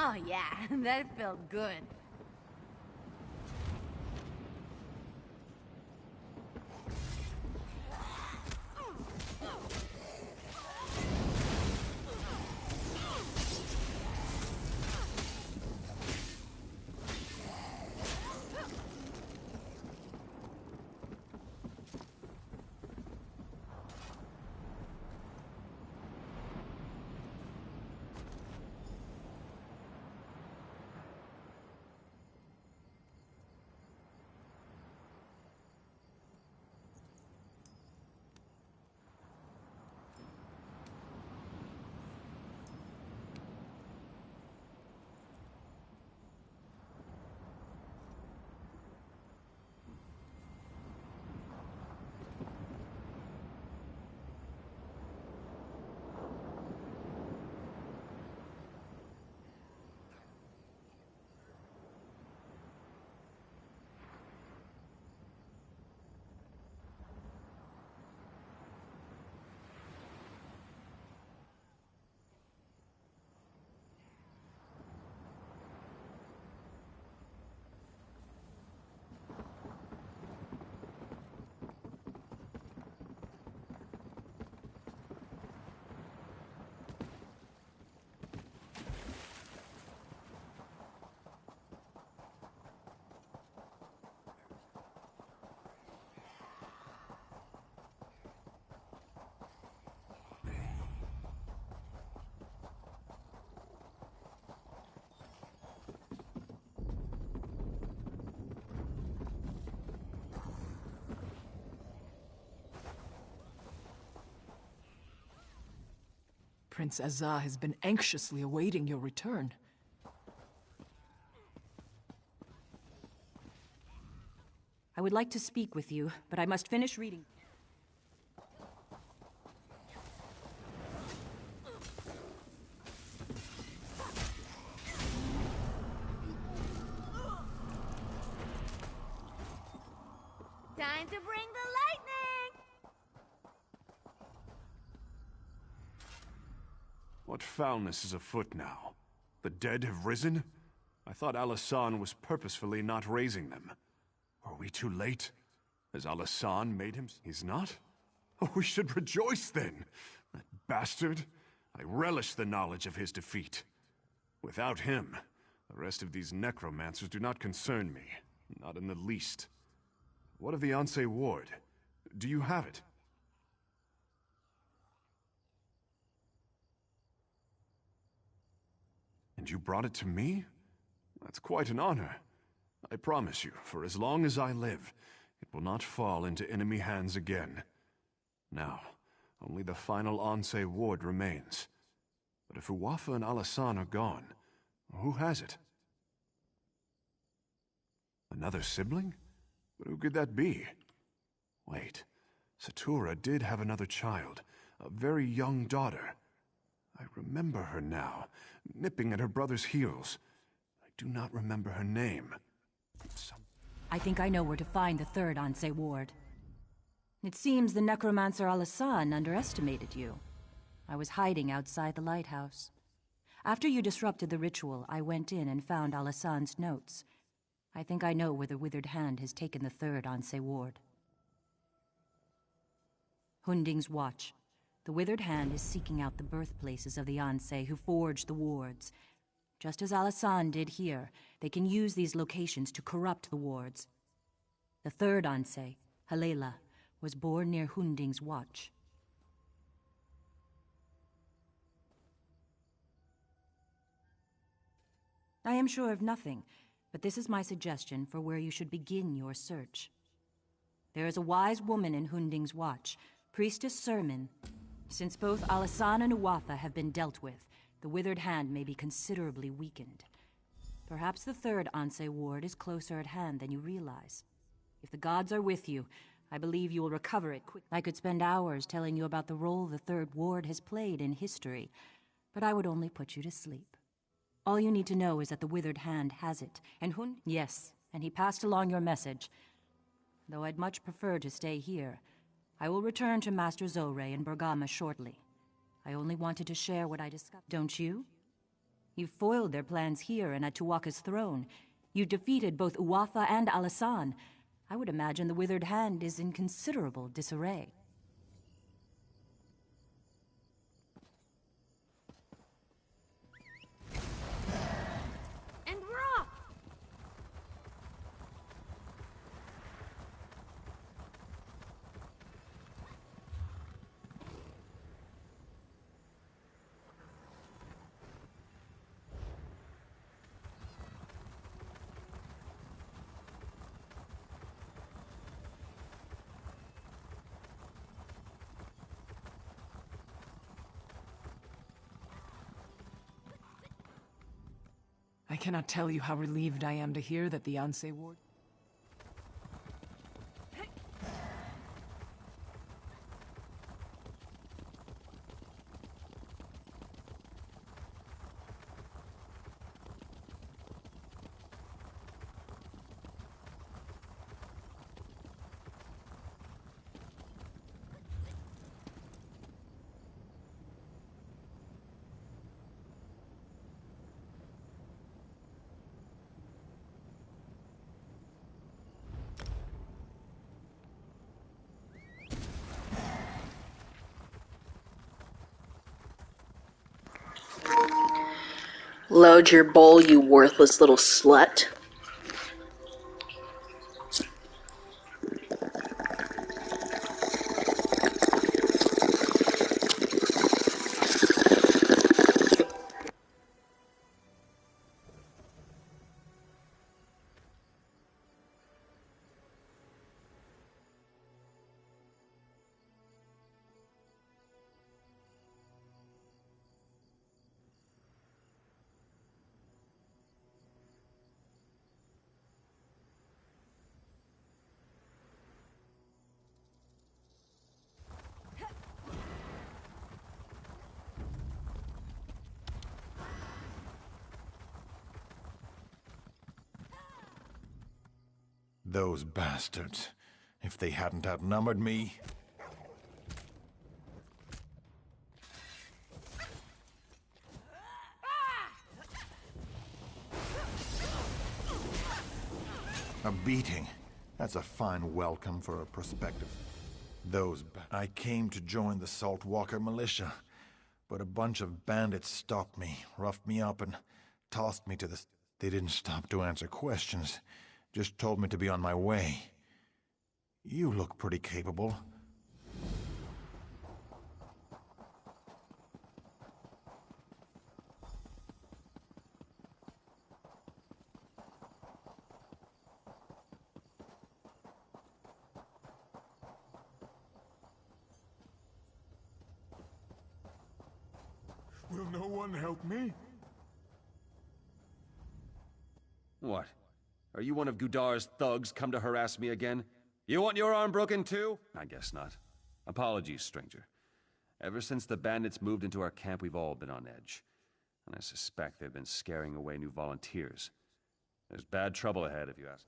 Oh yeah, that felt good. Prince Azah has been anxiously awaiting your return. I would like to speak with you, but I must finish reading. Time to bring the lightning! What foulness is afoot now? The dead have risen? I thought Al-Hassan was purposefully not raising them. Are we too late? Has Al-Hassan made him? He's not? Oh, we should rejoice then! That bastard! I relish the knowledge of his defeat. Without him, the rest of these necromancers do not concern me. Not in the least. What of the Anse Ward? Do you have it? And you brought it to me? That's quite an honor. I promise you, for as long as I live, it will not fall into enemy hands again. Now, only the final Anse Ward remains. But if Uwafa and Al-Hassan are gone, who has it? Another sibling? But who could that be? Wait, Satura did have another child, a very young daughter. I remember her now, nipping at her brother's heels. I do not remember her name. I think I know where to find the third Anse Ward. It seems the necromancer Al-Hassan underestimated you. I was hiding outside the lighthouse. After you disrupted the ritual, I went in and found Al-Hassan's notes. I think I know where the Withered Hand has taken the third Anse Ward. Hunding's Watch. The Withered Hand is seeking out the birthplaces of the Anse who forged the wards. Just as Al-Hassan did here, they can use these locations to corrupt the wards. The third Anse, Halela, was born near Hunding's Watch. I am sure of nothing, but this is my suggestion for where you should begin your search. There is a wise woman in Hunding's Watch, Priestess Sermon. Since both Al-Hassan and Uwafa have been dealt with, the Withered Hand may be considerably weakened. Perhaps the third Anse Ward is closer at hand than you realize. If the gods are with you, I believe you will recover it quick. I could spend hours telling you about the role the third ward has played in history, but I would only put you to sleep. All you need to know is that the Withered Hand has it, and Yes, and he passed along your message. Though I'd much prefer to stay here, I will return to Master Zorre in Bergama shortly. I only wanted to share what I discovered. Don't you? You foiled their plans here and at Tuwaka's throne. You defeated both Uwafa and Alasan. I would imagine the Withered Hand is in considerable disarray. And we're off! I cannot tell you how relieved I am to hear that the Anse Ward... Load your bowl, you worthless little slut. Those bastards. If they hadn't outnumbered me... A beating. That's a fine welcome for a prospective. I came to join the Saltwalker militia, but a bunch of bandits stopped me, roughed me up, and tossed me to the... They didn't stop to answer questions. Just told me to be on my way. You look pretty capable. Will no one help me? What? Are you one of Gudar's thugs come to harass me again? You want your arm broken too? I guess not. Apologies, stranger. Ever since the bandits moved into our camp, we've all been on edge. And I suspect they've been scaring away new volunteers. There's bad trouble ahead, if you ask.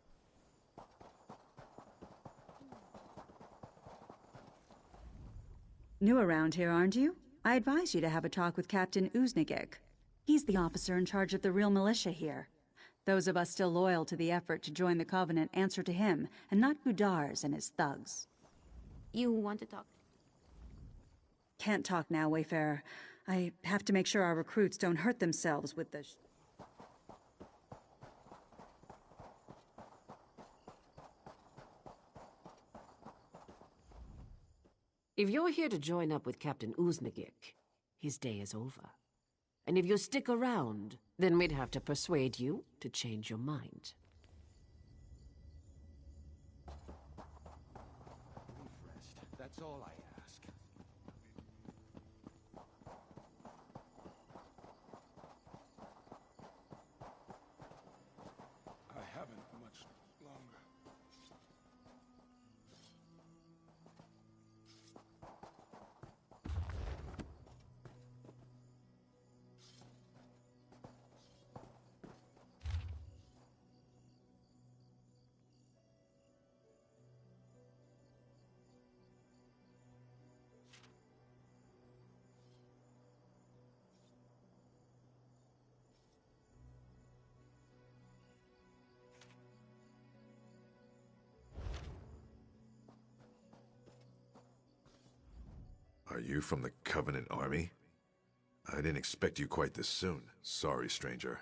New around here, aren't you? I advise you to have a talk with Captain Uznigek. He's the officer in charge of the real militia here. Those of us still loyal to the effort to join the Covenant answer to him, and not Gudar's and his thugs. You want to talk? Can't talk now, Wayfarer. I have to make sure our recruits don't hurt themselves with the... If you're here to join up with Captain Uznigek, his day is over. And if you stick around, then we'd have to persuade you to change your mind. That's all I ask. I haven't much longer. Are you from the Covenant Army? I didn't expect you quite this soon. Sorry, stranger.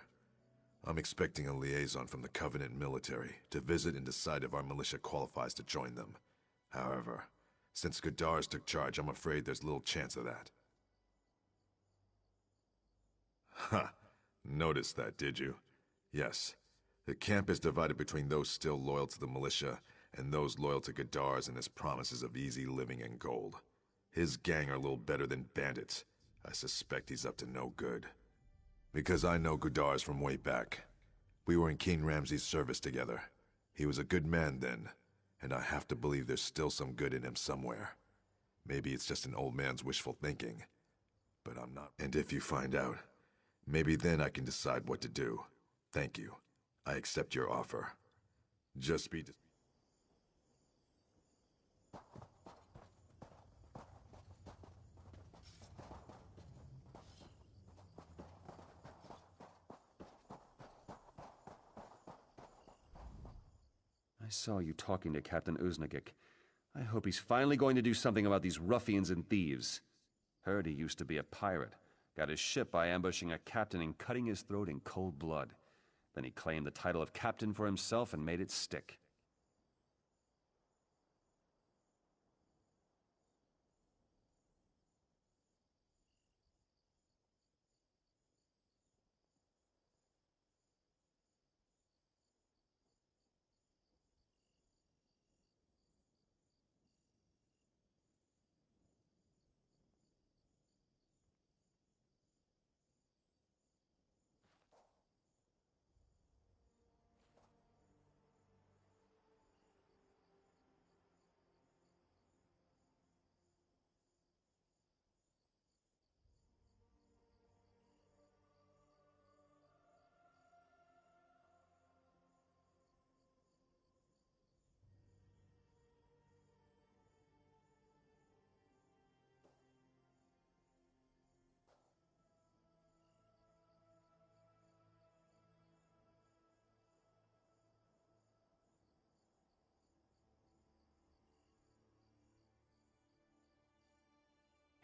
I'm expecting a liaison from the Covenant military to visit and decide if our militia qualifies to join them. However, since Gudars took charge, I'm afraid there's little chance of that. Ha! Noticed that, did you? Yes. The camp is divided between those still loyal to the militia and those loyal to Gudars and his promises of easy living and gold. His gang are little better than bandits. I suspect he's up to no good. Because I know Gudars from way back. We were in King Ramses' service together. He was a good man then, and I have to believe there's still some good in him somewhere. Maybe it's just an old man's wishful thinking. But I'm not. And if you find out, maybe then I can decide what to do. Thank you. I accept your offer. Just be... I saw you talking to Captain Uznagik. I hope he's finally going to do something about these ruffians and thieves. Heard he used to be a pirate. Got his ship by ambushing a captain and cutting his throat in cold blood. Then he claimed the title of captain for himself and made it stick.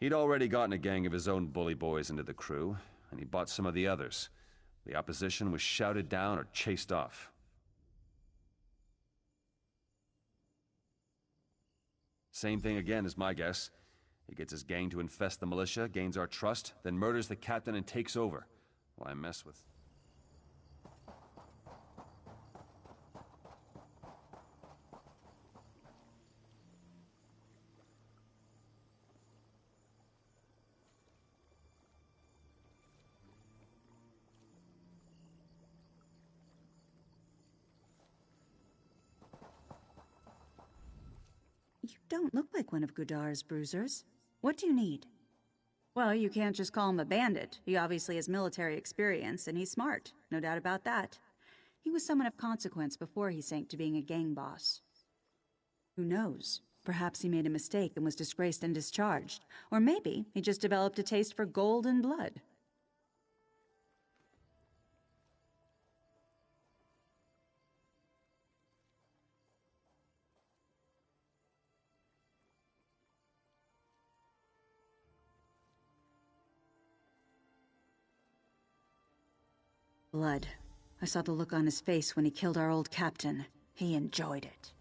He'd already gotten a gang of his own bully boys into the crew, and he bought some of the others. The opposition was shouted down or chased off. Same thing again is my guess. He gets his gang to infest the militia, gains our trust, then murders the captain and takes over. Why mess with... You don't look like one of Gudar's bruisers. What do you need? Well, you can't just call him a bandit. He obviously has military experience, and he's smart. No doubt about that. He was someone of consequence before he sank to being a gang boss. Who knows? Perhaps he made a mistake and was disgraced and discharged. Or maybe he just developed a taste for gold and blood. Blood. I saw the look on his face when he killed our old captain. He enjoyed it.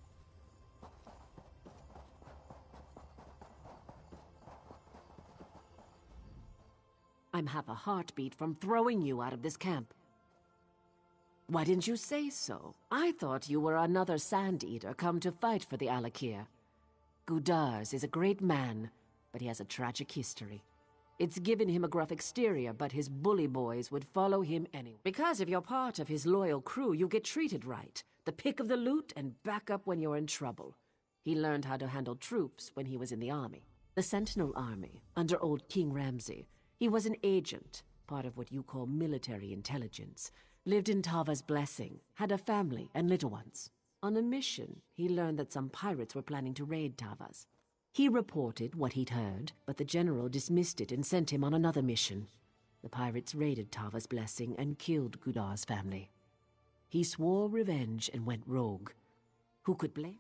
I'm half a heartbeat from throwing you out of this camp. Why didn't you say so? I thought you were another Sand Eater come to fight for the Alakir. Gudars is a great man, but he has a tragic history. It's given him a gruff exterior, but his bully boys would follow him anyway. Because if you're part of his loyal crew, you get treated right. The pick of the loot and back up when you're in trouble. He learned how to handle troops when he was in the army. The Sentinel Army, under old King Ramsay. He was an agent, part of what you call military intelligence. Lived in Tava's Blessing, had a family and little ones. On a mission, he learned that some pirates were planning to raid Tava's. He reported what he'd heard, but the general dismissed it and sent him on another mission. The pirates raided Tava's Blessing and killed Gudar's family. He swore revenge and went rogue. Who could blame?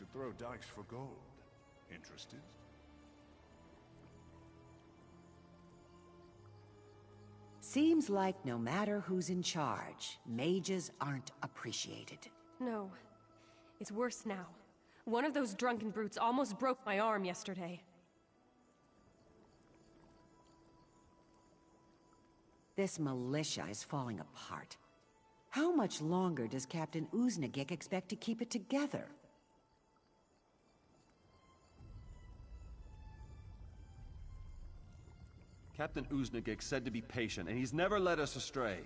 should throw dice for gold. Interested? Seems like no matter who's in charge, mages aren't appreciated. No. It's worse now. One of those drunken brutes almost broke my arm yesterday. This militia is falling apart. How much longer does Captain Uznagik expect to keep it together? Captain Uznagik said to be patient, and he's never led us astray.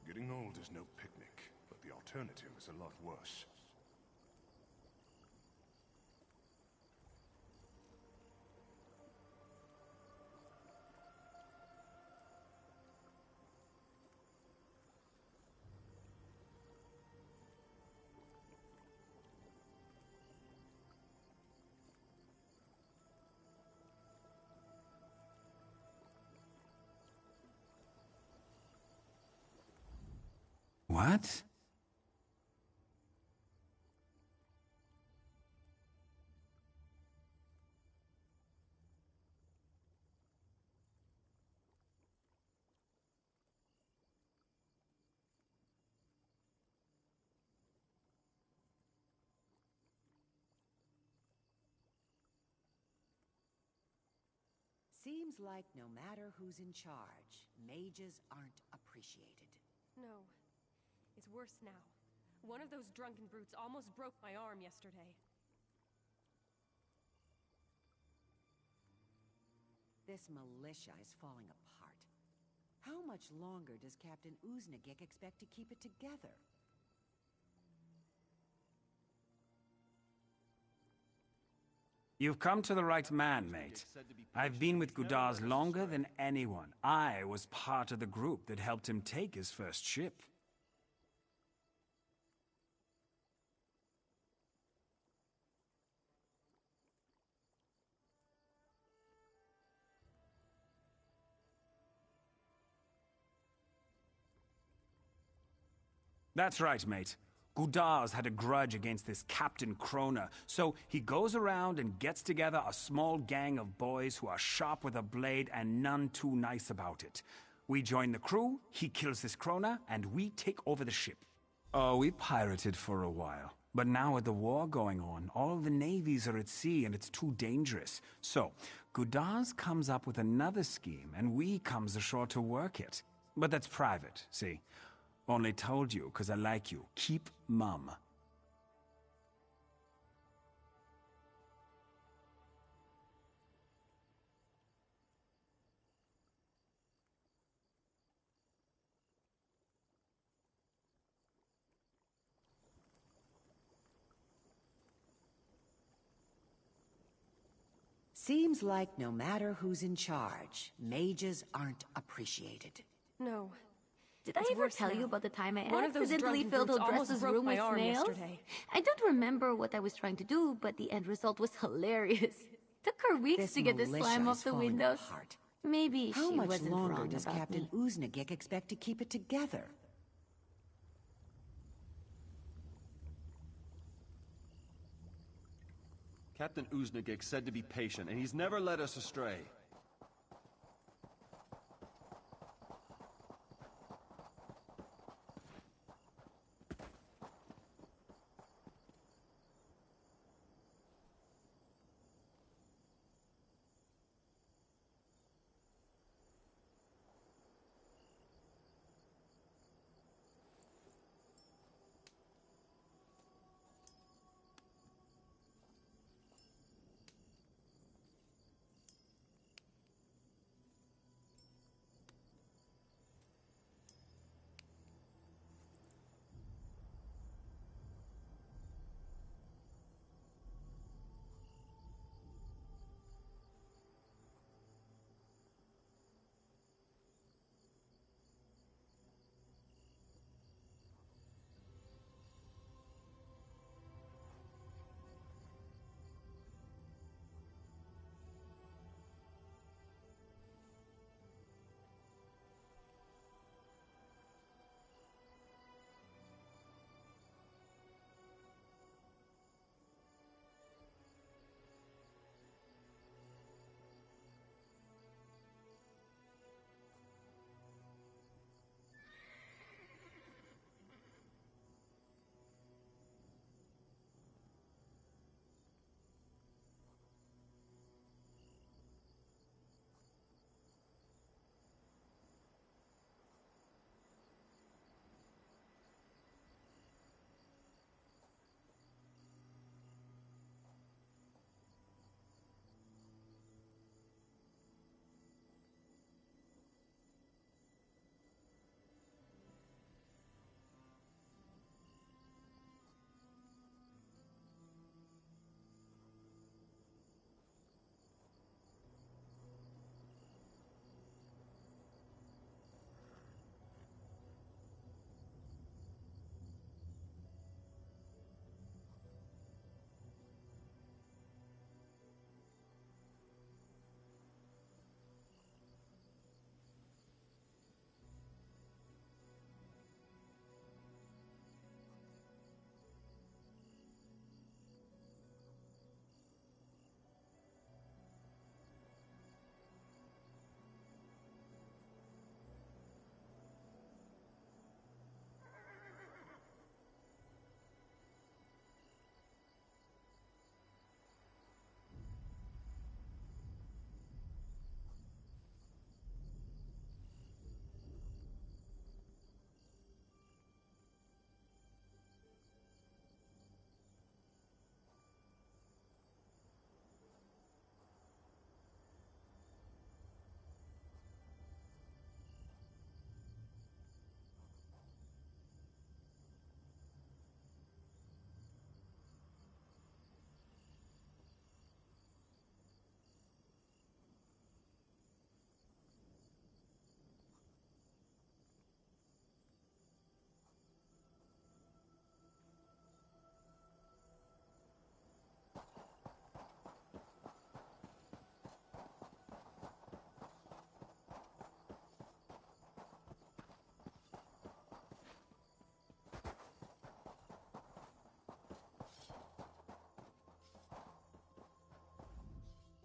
Getting old is no picnic, but the alternative is a lot worse. What? Seems like no matter who's in charge, mages aren't appreciated. No. It's worse now. One of those drunken brutes almost broke my arm yesterday. This militia is falling apart. How much longer does Captain Uznagik expect to keep it together? You've come to the right man, mate. I've been with Gudars longer than anyone. I was part of the group that helped him take his first ship. That's right, mate. Gudars had a grudge against this Captain Krona, so he goes around and gets together a small gang of boys who are sharp with a blade and none too nice about it. We join the crew, he kills this Krona, and we take over the ship. Oh, we pirated for a while. But now with the war going on, all the navies are at sea and it's too dangerous. So, Gudars comes up with another scheme and we comes ashore to work it. But that's private, see? Only told you 'cause I like you. Keep mum. Seems like no matter who's in charge, mages aren't appreciated. No. Did I ever tell you about the time I One of those accidentally drunken filled brutes almost Odressa's broke room my with arm snails? yesterday. I don't remember what I was trying to do, but the end result was hilarious. Took her weeks This to get the militia slime is off the falling windows. apart. Maybe How she much wasn't longer wrong does about Captain me. Uznagik expect to keep it together? Captain Uznagik said to be patient, and he's never led us astray.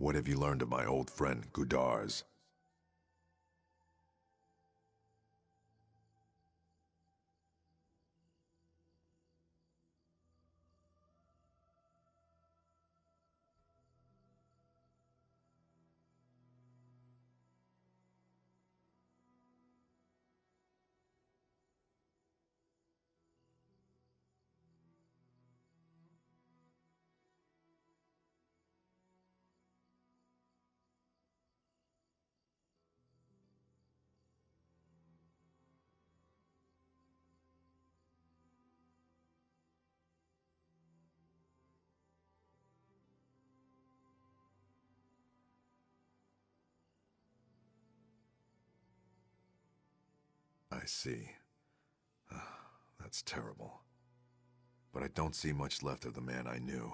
What have you learned of my old friend, Gudars? I see. That's terrible. But I don't see much left of the man I knew.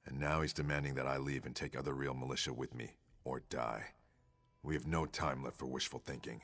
And now he's demanding that I leave and take other real militia with me, or die. We have no time left for wishful thinking.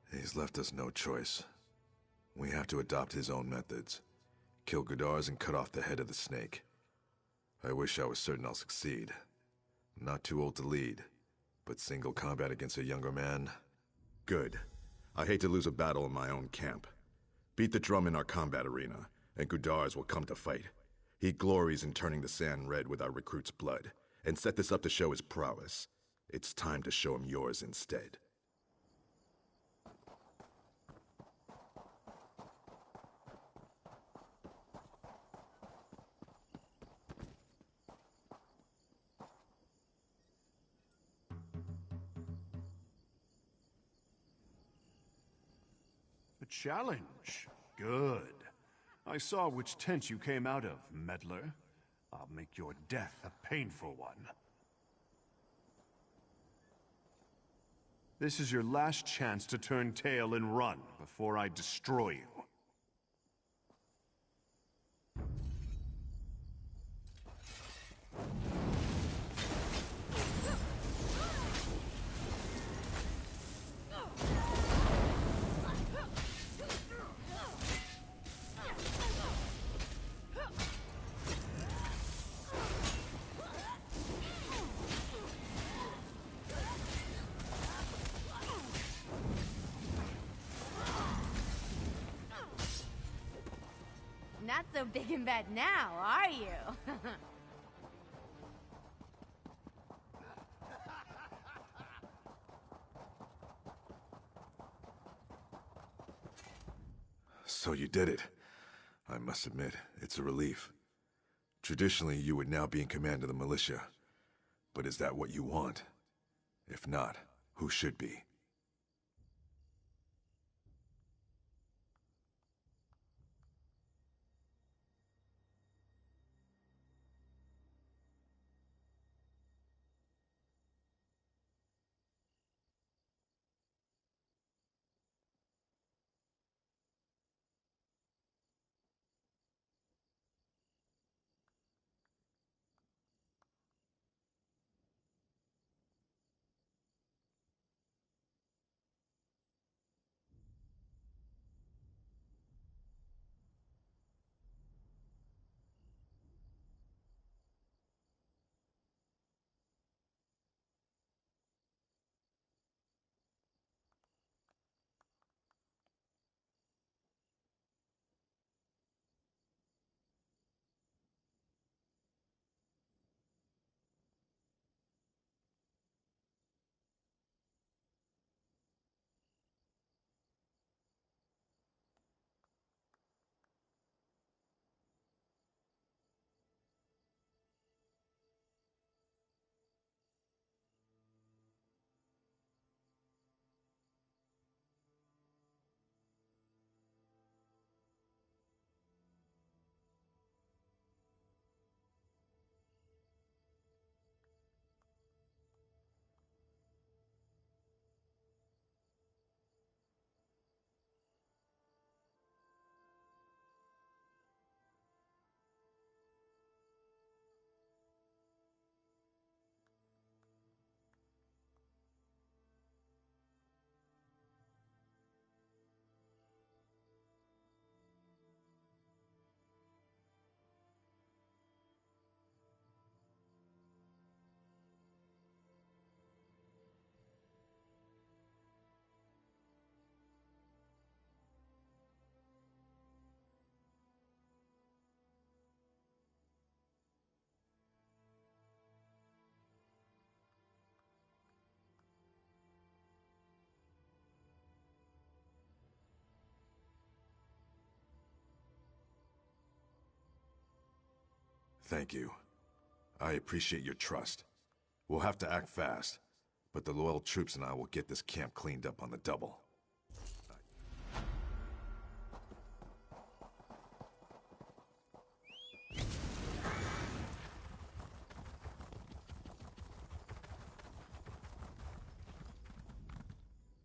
He's left us no choice. We have to adopt his own methods. Kill Gudars and cut off the head of the snake. I wish I was certain I'll succeed. I'm not too old to lead, but single combat against a younger man? Good. I hate to lose a battle in my own camp. Beat the drum in our combat arena, and Gudars will come to fight. He glories in turning the sand red with our recruits' blood, and set this up to show his prowess. It's time to show him yours instead. A challenge. Good. I saw which tent you came out of, meddler. I'll make your death a painful one. This is your last chance to turn tail and run before I destroy you. Not so big and bad now, are you? So you did it. I must admit, it's a relief. Traditionally, you would now be in command of the militia. But is that what you want? If not, who should be? Thank you. I appreciate your trust. We'll have to act fast, but the loyal troops and I will get this camp cleaned up on the double.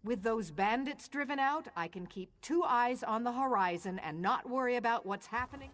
With those bandits driven out, I can keep 2 eyes on the horizon and not worry about what's happening.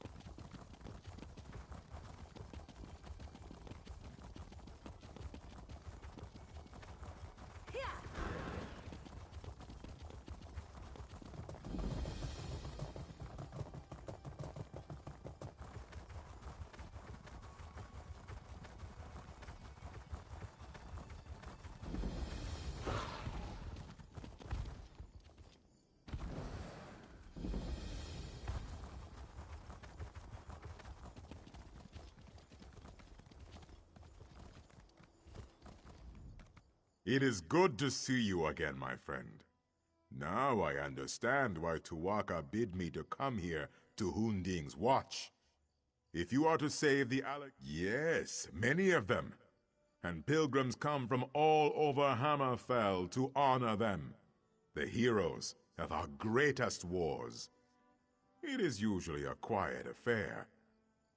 It is good to see you again, my friend. Now I understand why Tuwaka bid me to come here to Hunding's watch. If you are to save the yes, many of them. And pilgrims come from all over Hammerfell to honor them, the heroes of our greatest wars. It is usually a quiet affair,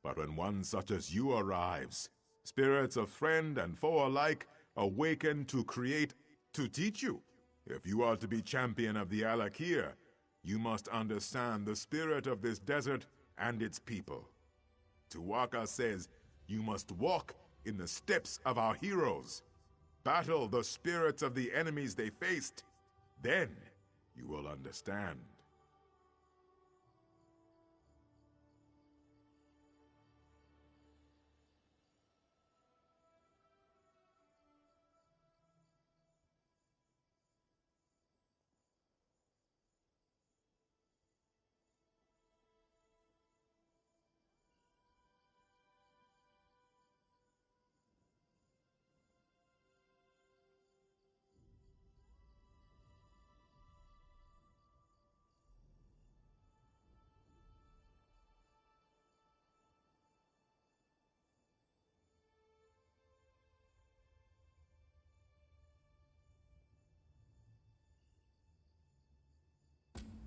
but when one such as you arrives, spirits of friend and foe alike awaken to create, to teach you. If you are to be champion of the Alakir, you must understand the spirit of this desert and its people. Tuwaka says you must walk in the steps of our heroes. Battle the spirits of the enemies they faced. Then you will understand.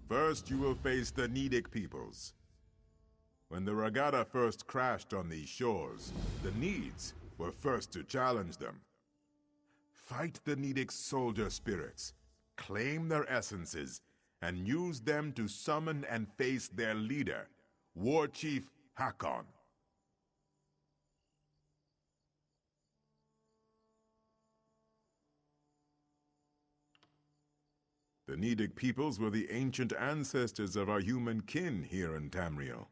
First, you will face the Nidic peoples. When the Regatta first crashed on these shores, the Needs were first to challenge them. Fight the Nidic soldier spirits, claim their essences, and use them to summon and face their leader, War Chief Hakon. The Nidic peoples were the ancient ancestors of our human kin here in Tamriel.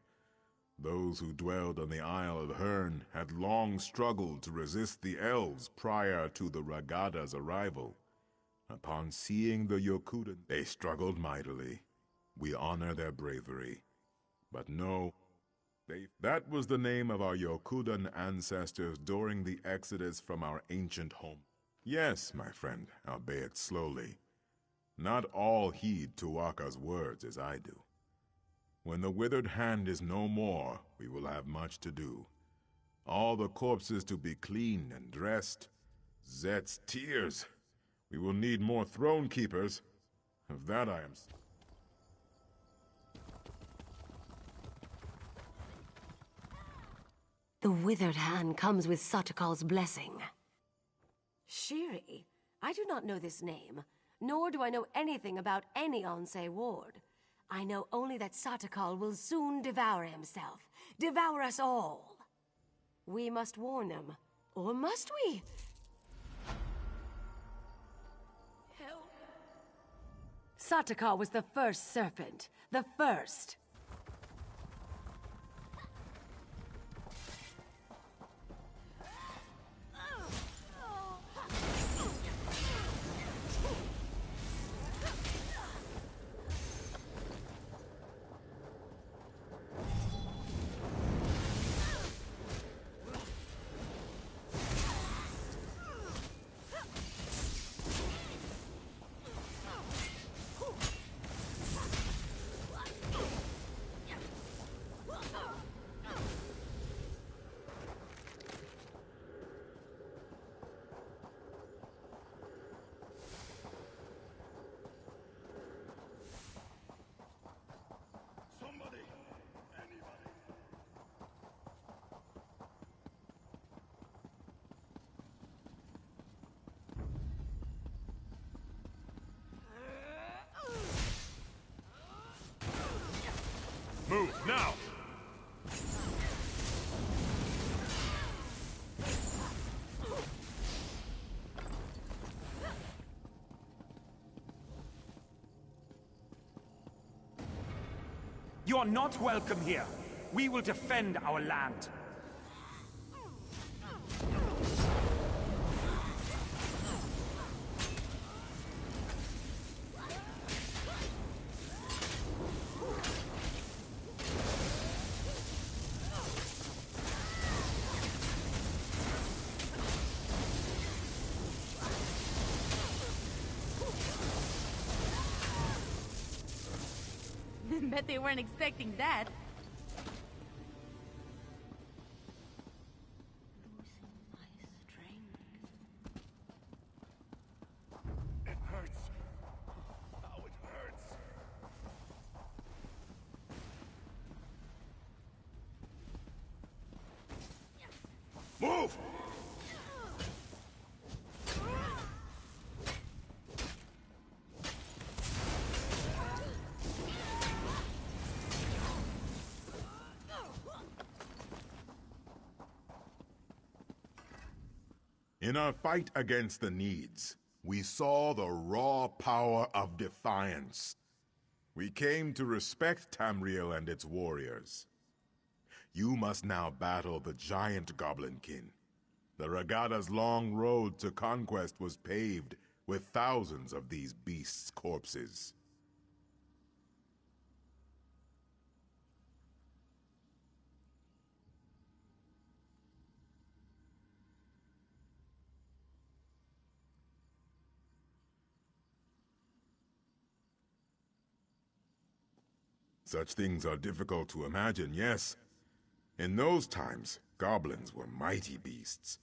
Those who dwelled on the Isle of Hern had long struggled to resist the elves prior to the Regatta's arrival. Upon seeing the Yokudan, they struggled mightily. We honor their bravery. But no, that was the name of our Yokudan ancestors during the exodus from our ancient home. Yes, my friend, albeit slowly. Not all heed Tuwaka's words as I do. When the withered hand is no more, we will have much to do. All the corpses to be cleaned and dressed. Zet's tears. We will need more throne keepers. Of that I am... The withered hand comes with Satakal's blessing. Shiri? I do not know this name. Nor do I know anything about any Onse ward. I know only that Satakal will soon devour himself. Devour us all. We must warn them. Or must we? Help. Satakal was the first serpent. The first. Now! You are not welcome here. We will defend our land. Bet they weren't expecting that. It hurts. Oh, it hurts. Move! In our fight against the Needs, we saw the raw power of defiance. We came to respect Tamriel and its warriors. You must now battle the giant Goblinkin. The Regada's long road to conquest was paved with thousands of these beasts' corpses. Such things are difficult to imagine, yes. In those times, goblins were mighty beasts,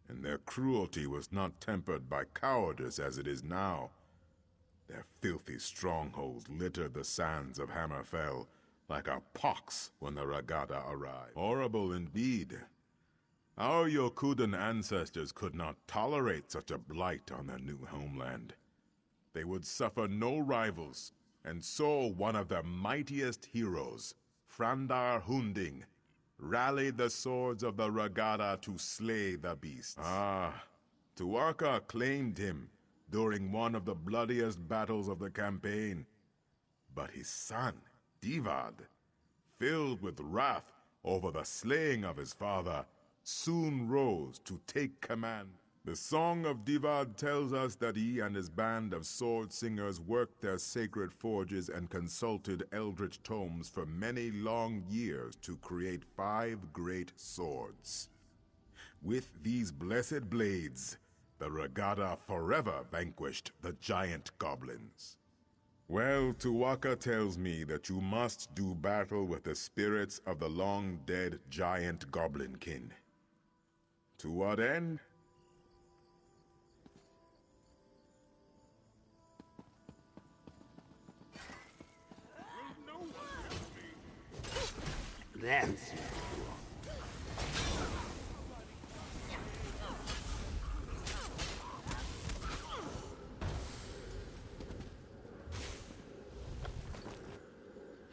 and their cruelty was not tempered by cowardice as it is now. Their filthy strongholds littered the sands of Hammerfell like a pox when the Regada arrived. Horrible indeed. Our Yokudan ancestors could not tolerate such a blight on their new homeland. They would suffer no rivals, and so one of their mightiest heroes, Frandar Hunding, rallied the swords of the Regada to slay the beasts. Tuatha claimed him during one of the bloodiest battles of the campaign. But his son, Divad, filled with wrath over the slaying of his father, soon rose to take command. The Song of Divad tells us that he and his band of sword singers worked their sacred forges and consulted eldritch tomes for many long years to create 5 great swords. With these blessed blades, the Regada forever vanquished the giant goblins. Well, Tuatha tells me that you must do battle with the spirits of the long-dead giant Goblinkin. To what end? That's...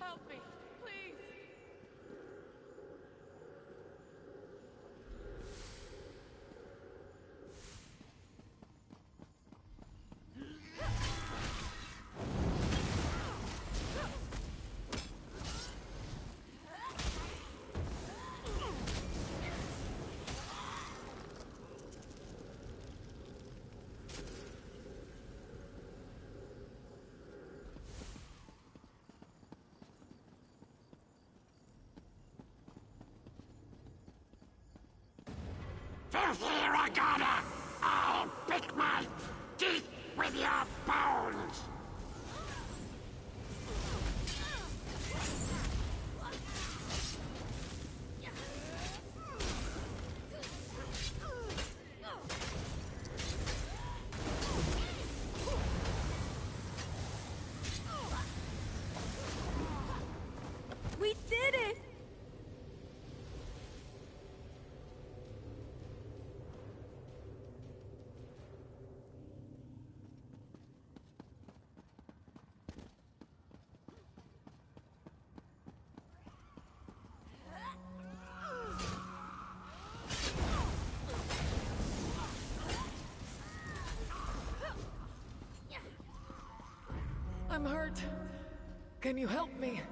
Help me, please. Filthy Regada! I'll pick my teeth with your bones! We did it! I'm hurt. Can you help me?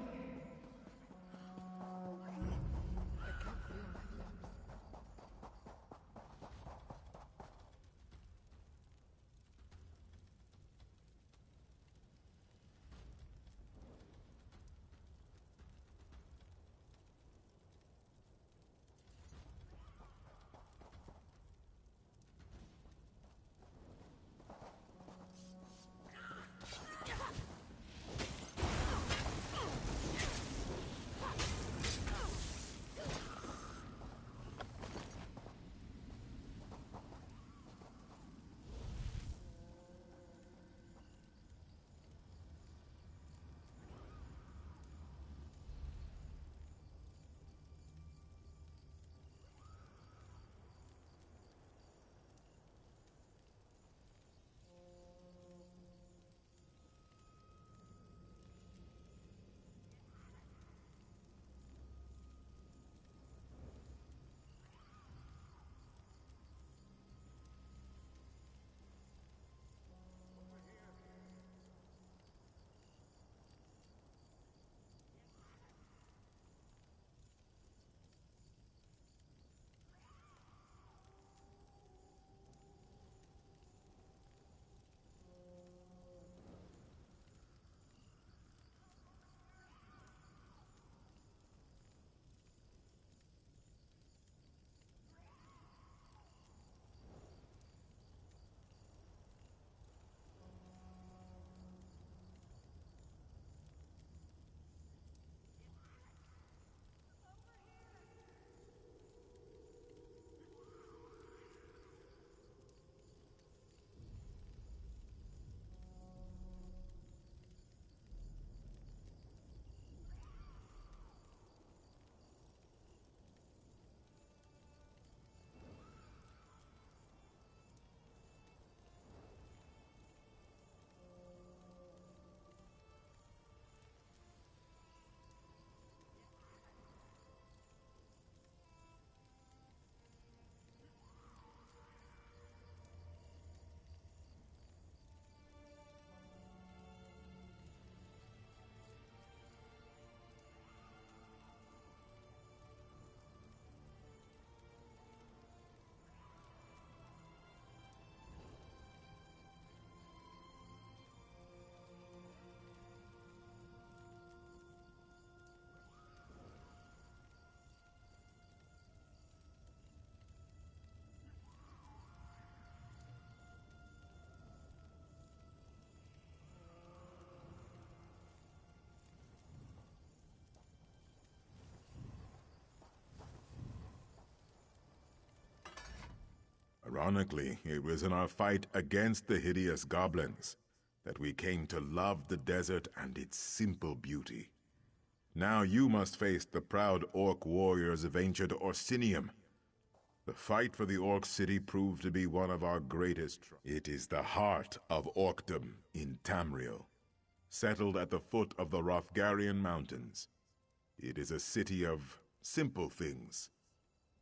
Ironically, it was in our fight against the hideous goblins that we came to love the desert and its simple beauty. Now you must face the proud orc warriors of ancient Orsinium. The fight for the Orc City proved to be one of our greatest. It is the heart of Orcdom in Tamriel, settled at the foot of the Hrothgarian Mountains. It is a city of simple things,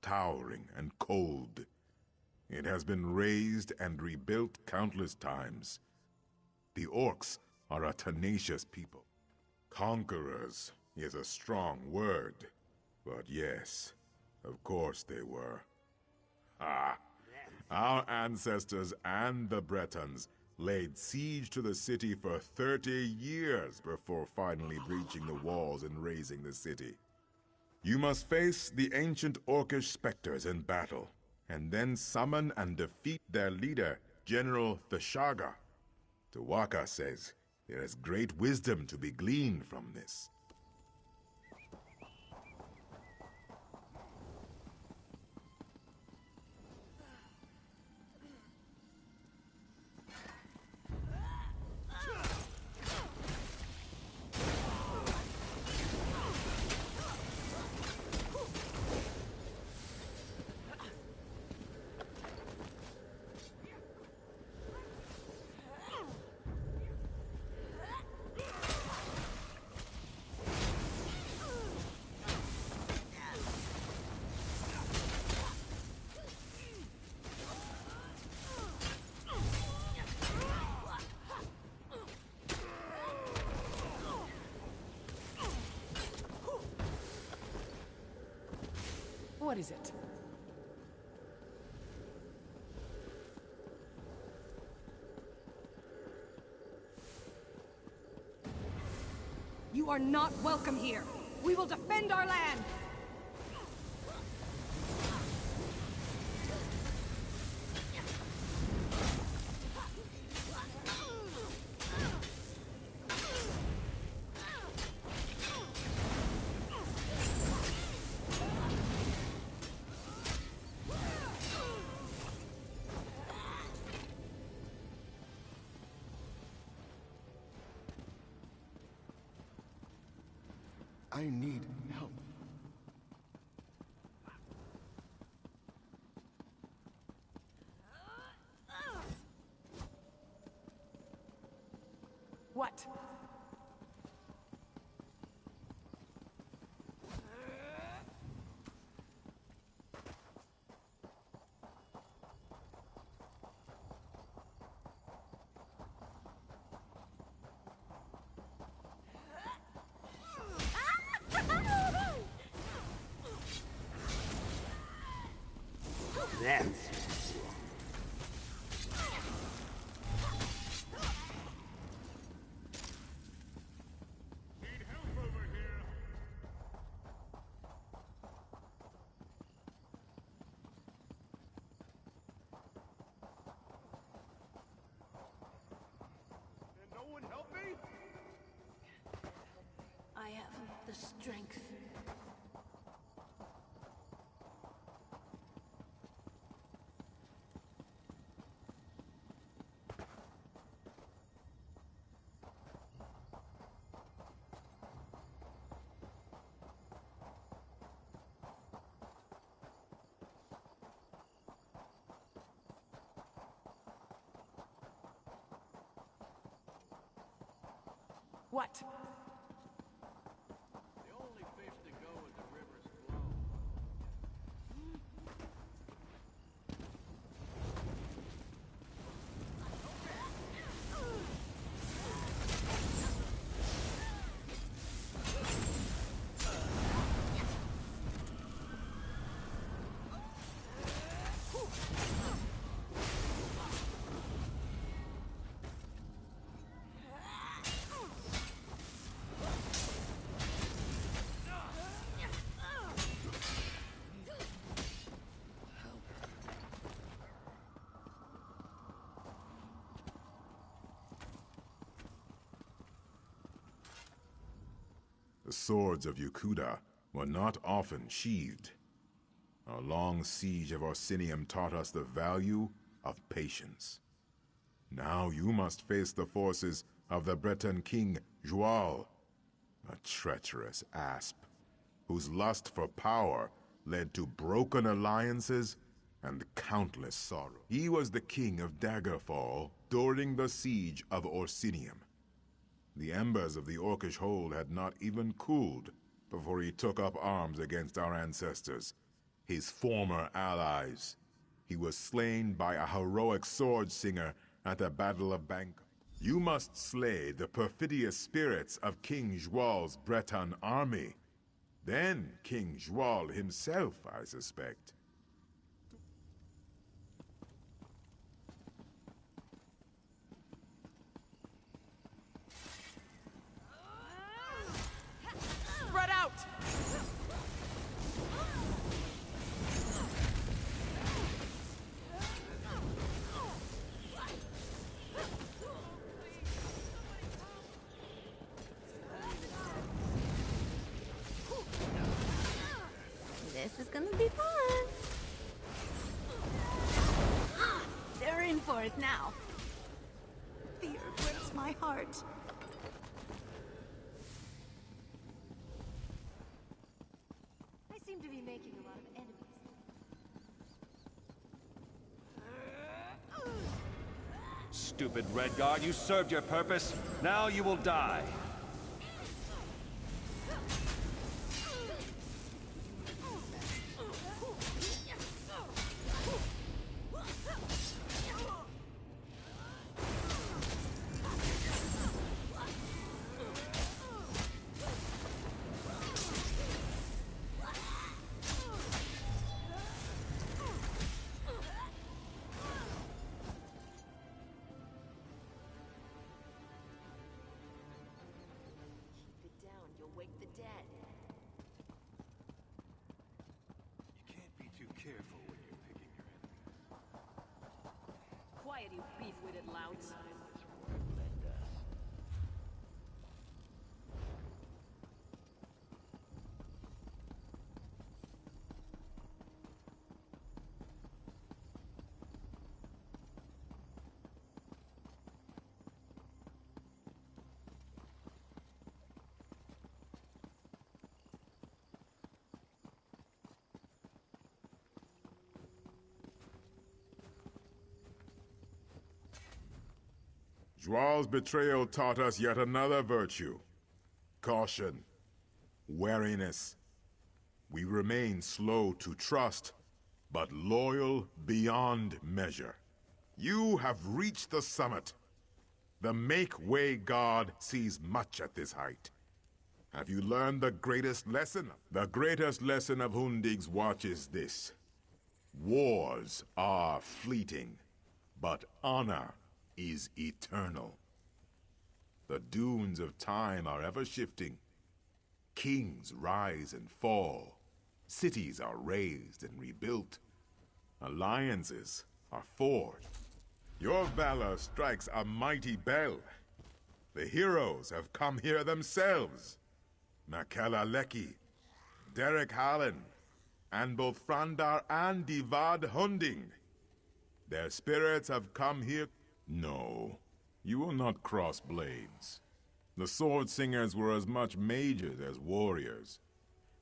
towering and cold. It has been razed and rebuilt countless times. The orcs are a tenacious people. Conquerors is a strong word, but yes, of course they were. Our ancestors and the Bretons laid siege to the city for 30 years before finally breaching the walls and razing the city. You must face the ancient orcish specters in battle, and then summon and defeat their leader, General Thashaga. Tuwaka says there is great wisdom to be gleaned from this. What is it? You are not welcome here. We will defend our land. I need help. What? I haven't the strength. What? The swords of Yukuda were not often sheathed. Our long siege of Orsinium taught us the value of patience. Now you must face the forces of the Breton king, Joual, a treacherous asp, whose lust for power led to broken alliances and countless sorrow. He was the king of Daggerfall during the siege of Orsinium. The embers of the Orcish hold had not even cooled before he took up arms against our ancestors, his former allies. He was slain by a heroic sword singer at the Battle of Bank. You must slay the perfidious spirits of King Joual's Breton army. Then King Joual himself, I suspect. Spread out! This is gonna be fun. They're in for it now. Fear grips my heart. I seem to be making a lot of enemies. Stupid Redguard, you served your purpose. Now you will die. quiet, you beef-witted louts. Joal's betrayal taught us yet another virtue. Caution. Wariness. We remain slow to trust, but loyal beyond measure. You have reached the summit. The Make-Way God sees much at this height. Have you learned the greatest lesson? The greatest lesson of Hunding's Watch is this. Wars are fleeting, but honor is eternal. The dunes of time are ever shifting. Kings rise and fall. Cities are raised and rebuilt. Alliances are forged. Your valor strikes a mighty bell. The heroes have come here themselves. Makela Leki, Derek Hallen, and both Frandar and Divad Hunding. Their spirits have come here. No, you will not cross blades. The Sword Singers were as much mages as warriors.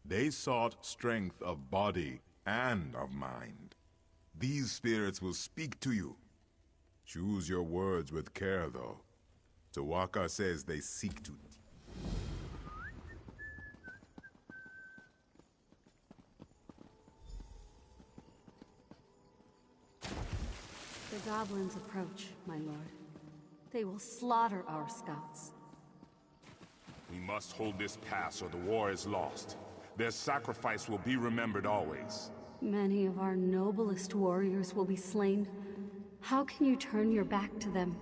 They sought strength of body and of mind. These spirits will speak to you. Choose your words with care, though. Tawaka says they seek to... The goblins approach, my lord. They will slaughter our scouts. We must hold this pass or the war is lost. Their sacrifice will be remembered always. Many of our noblest warriors will be slain. How can you turn your back to them?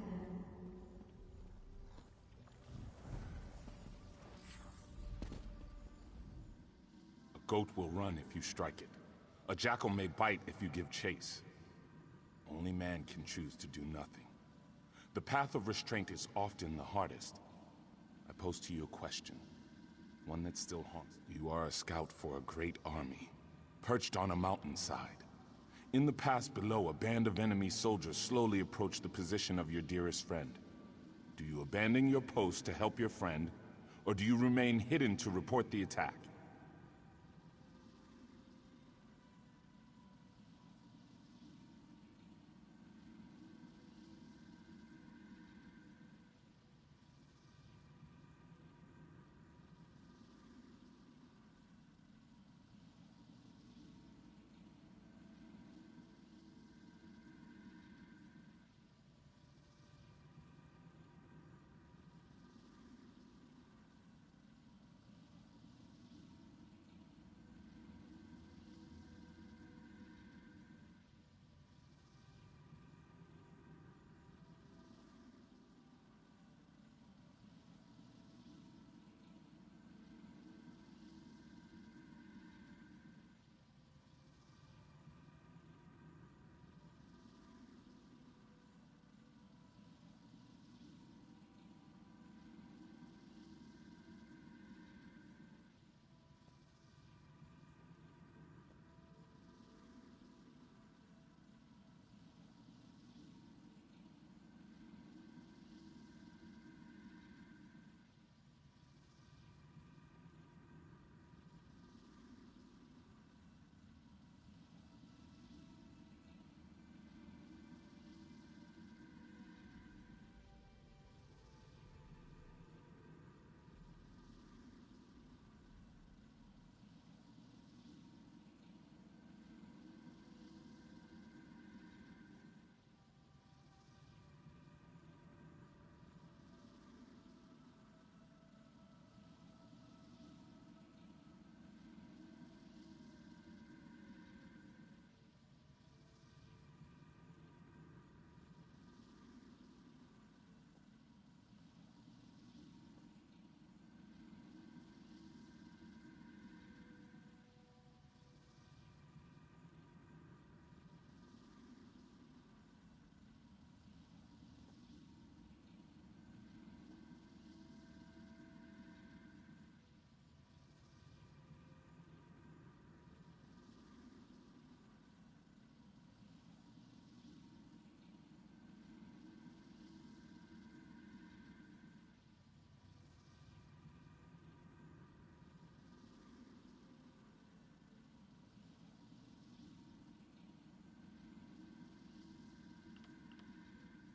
A goat will run if you strike it. A jackal may bite if you give chase. Only man can choose to do nothing. The path of restraint is often the hardest. I pose to you a question, one that still haunts. You are a scout for a great army, perched on a mountainside. In the pass below, a band of enemy soldiers slowly approach the position of your dearest friend. Do you abandon your post to help your friend, or do you remain hidden to report the attack?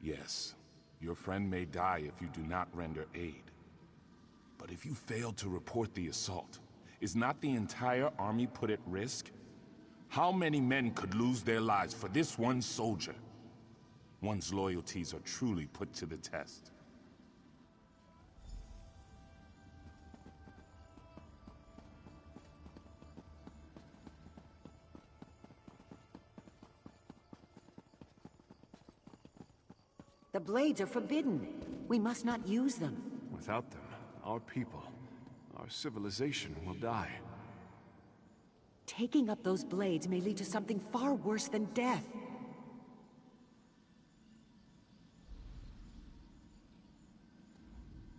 Yes, your friend may die if you do not render aid. But if you fail to report the assault, is not the entire army put at risk? How many men could lose their lives for this one soldier? One's loyalties are truly put to the test. The blades are forbidden. We must not use them. Without them, our people, our civilization will die. Taking up those blades may lead to something far worse than death.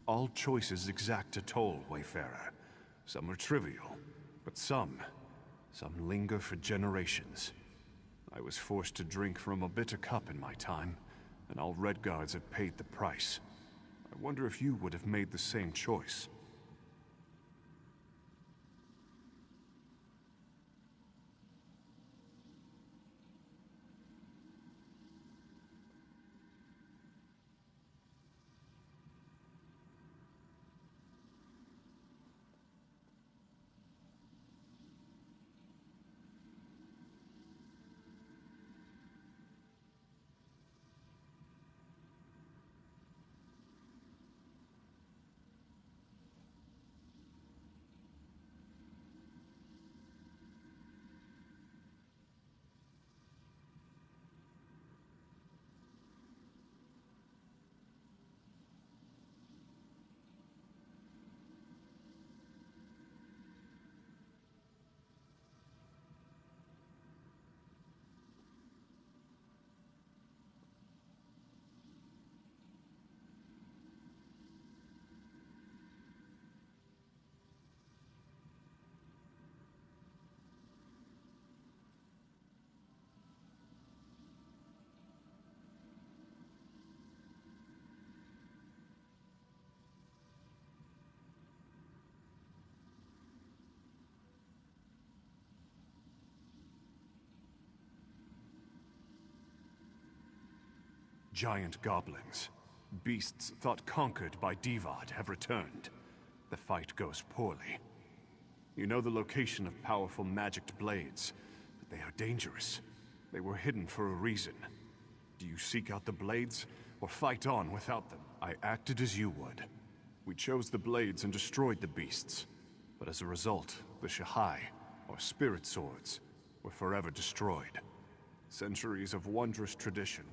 All choices exact a toll, Wayfarer. Some are trivial, but some linger for generations. I was forced to drink from a bitter cup in my time, and all Redguards have paid the price. I wonder if you would have made the same choice. Giant goblins, beasts thought conquered by Divad, have returned. The fight goes poorly. You know the location of powerful magicked blades, but they are dangerous. They were hidden for a reason. Do you seek out the blades, or fight on without them? I acted as you would. We chose the blades and destroyed the beasts. But as a result, the Shahai, or spirit swords, were forever destroyed. Centuries of wondrous tradition.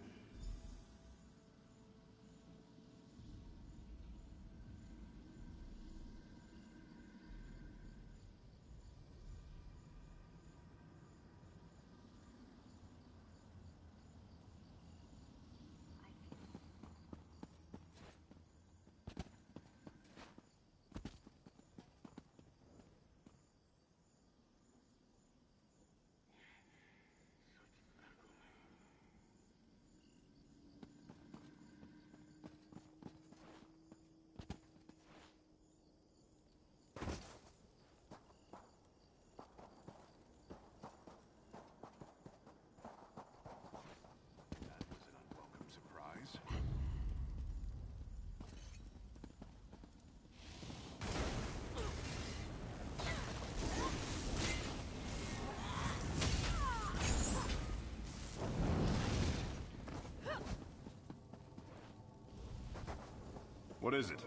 What is it?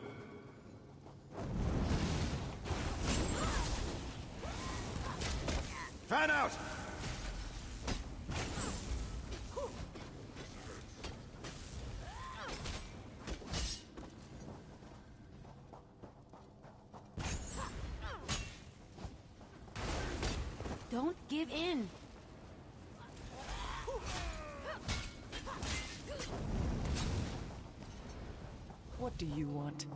Fan out! Don't give in. What do you want?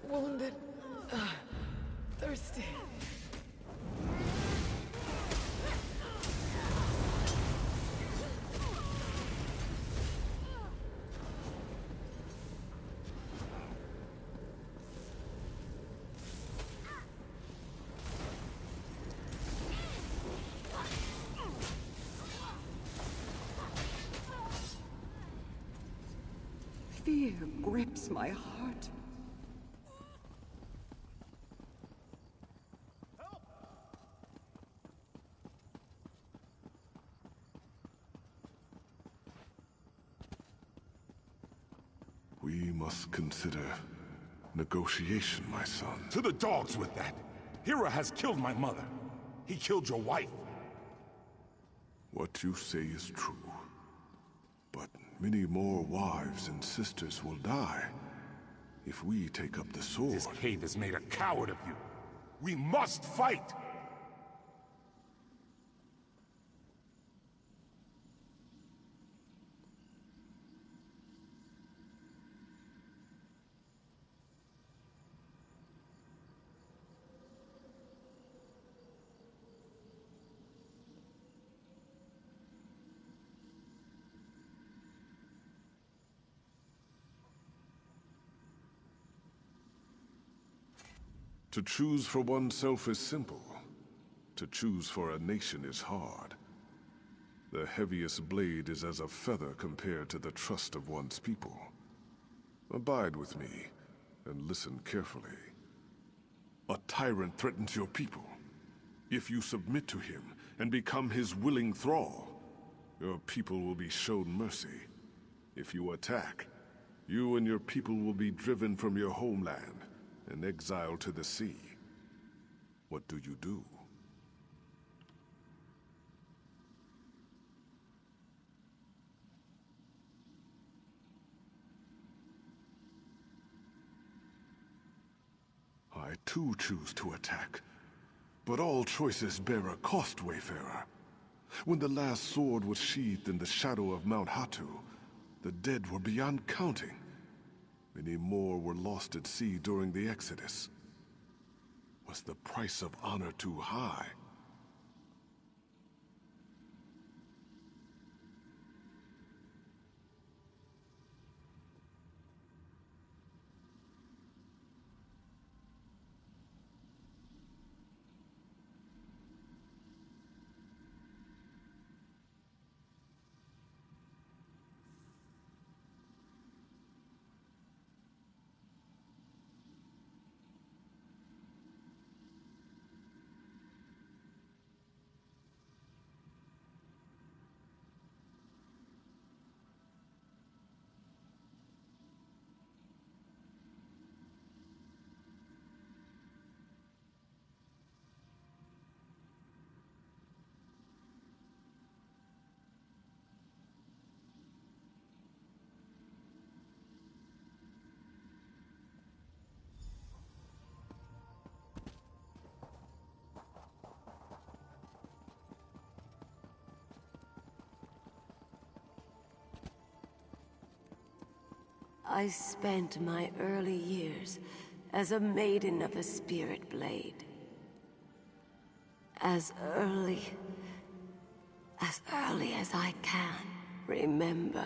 Wounded. Thirsty. Fear grips my heart. We must consider negotiation, my son. To the dogs with that! Hira has killed my mother. He killed your wife. What you say is true. But many more wives and sisters will die if we take up the sword. This cave has made a coward of you. We must fight! To choose for oneself is simple. To choose for a nation is hard. The heaviest blade is as a feather compared to the trust of one's people. Abide with me, and listen carefully. A tyrant threatens your people. If you submit to him and become his willing thrall, your people will be shown mercy. If you attack, you and your people will be driven from your homeland and exiled to the sea. What do you do? I too choose to attack, but all choices bear a cost, Wayfarer. When the last sword was sheathed in the shadow of Mount Hatu, the dead were beyond counting. Many more were lost at sea during the Exodus. Was the price of honor too high? I spent my early years as a maiden of the Spirit Blade. As early as I can remember.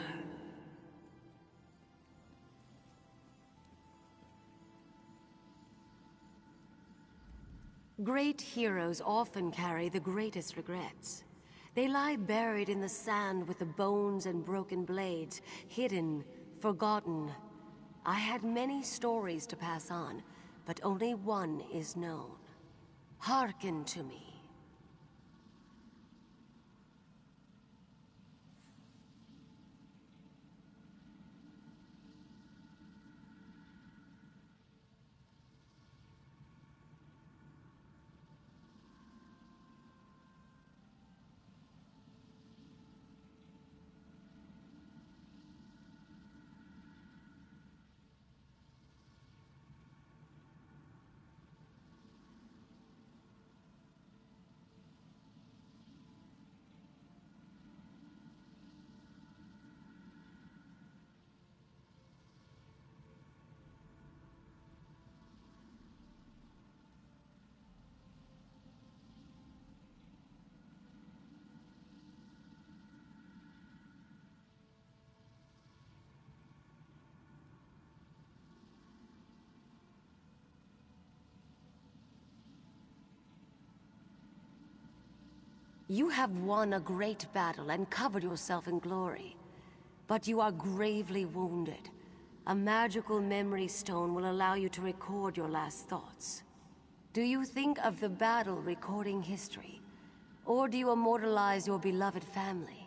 Great heroes often carry the greatest regrets. They lie buried in the sand with the bones and broken blades, hidden, forgotten. I had many stories to pass on, but only one is known. Hearken to me. You have won a great battle and covered yourself in glory. But you are gravely wounded. A magical memory stone will allow you to record your last thoughts. Do you think of the battle recording history? Or do you immortalize your beloved family?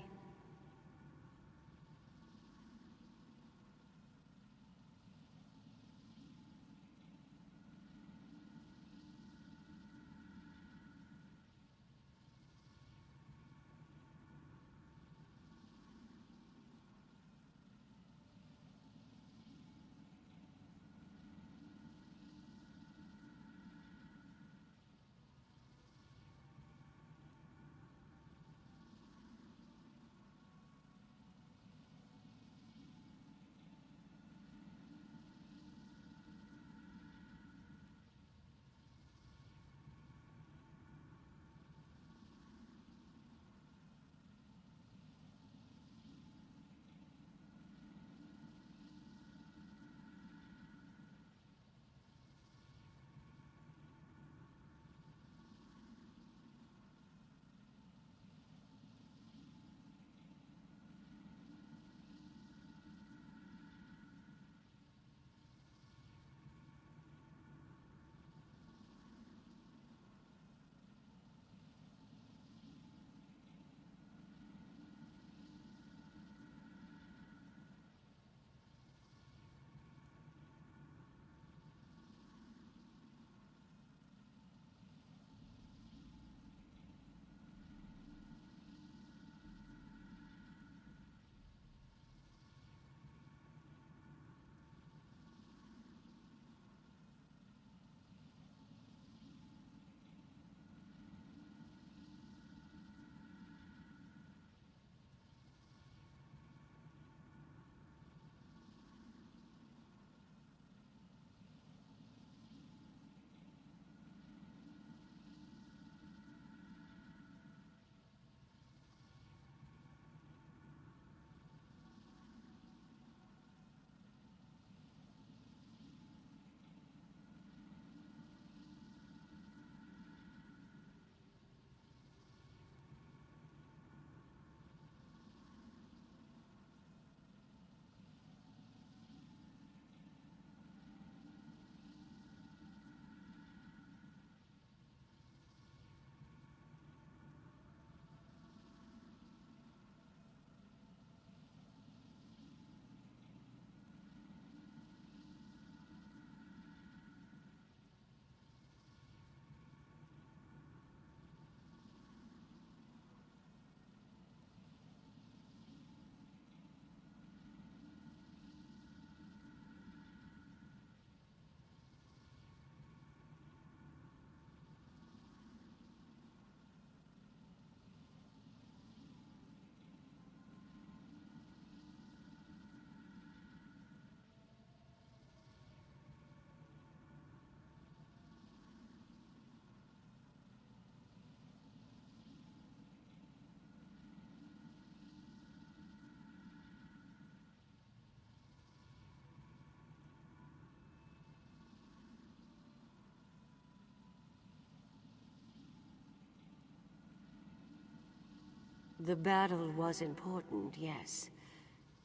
The battle was important, yes.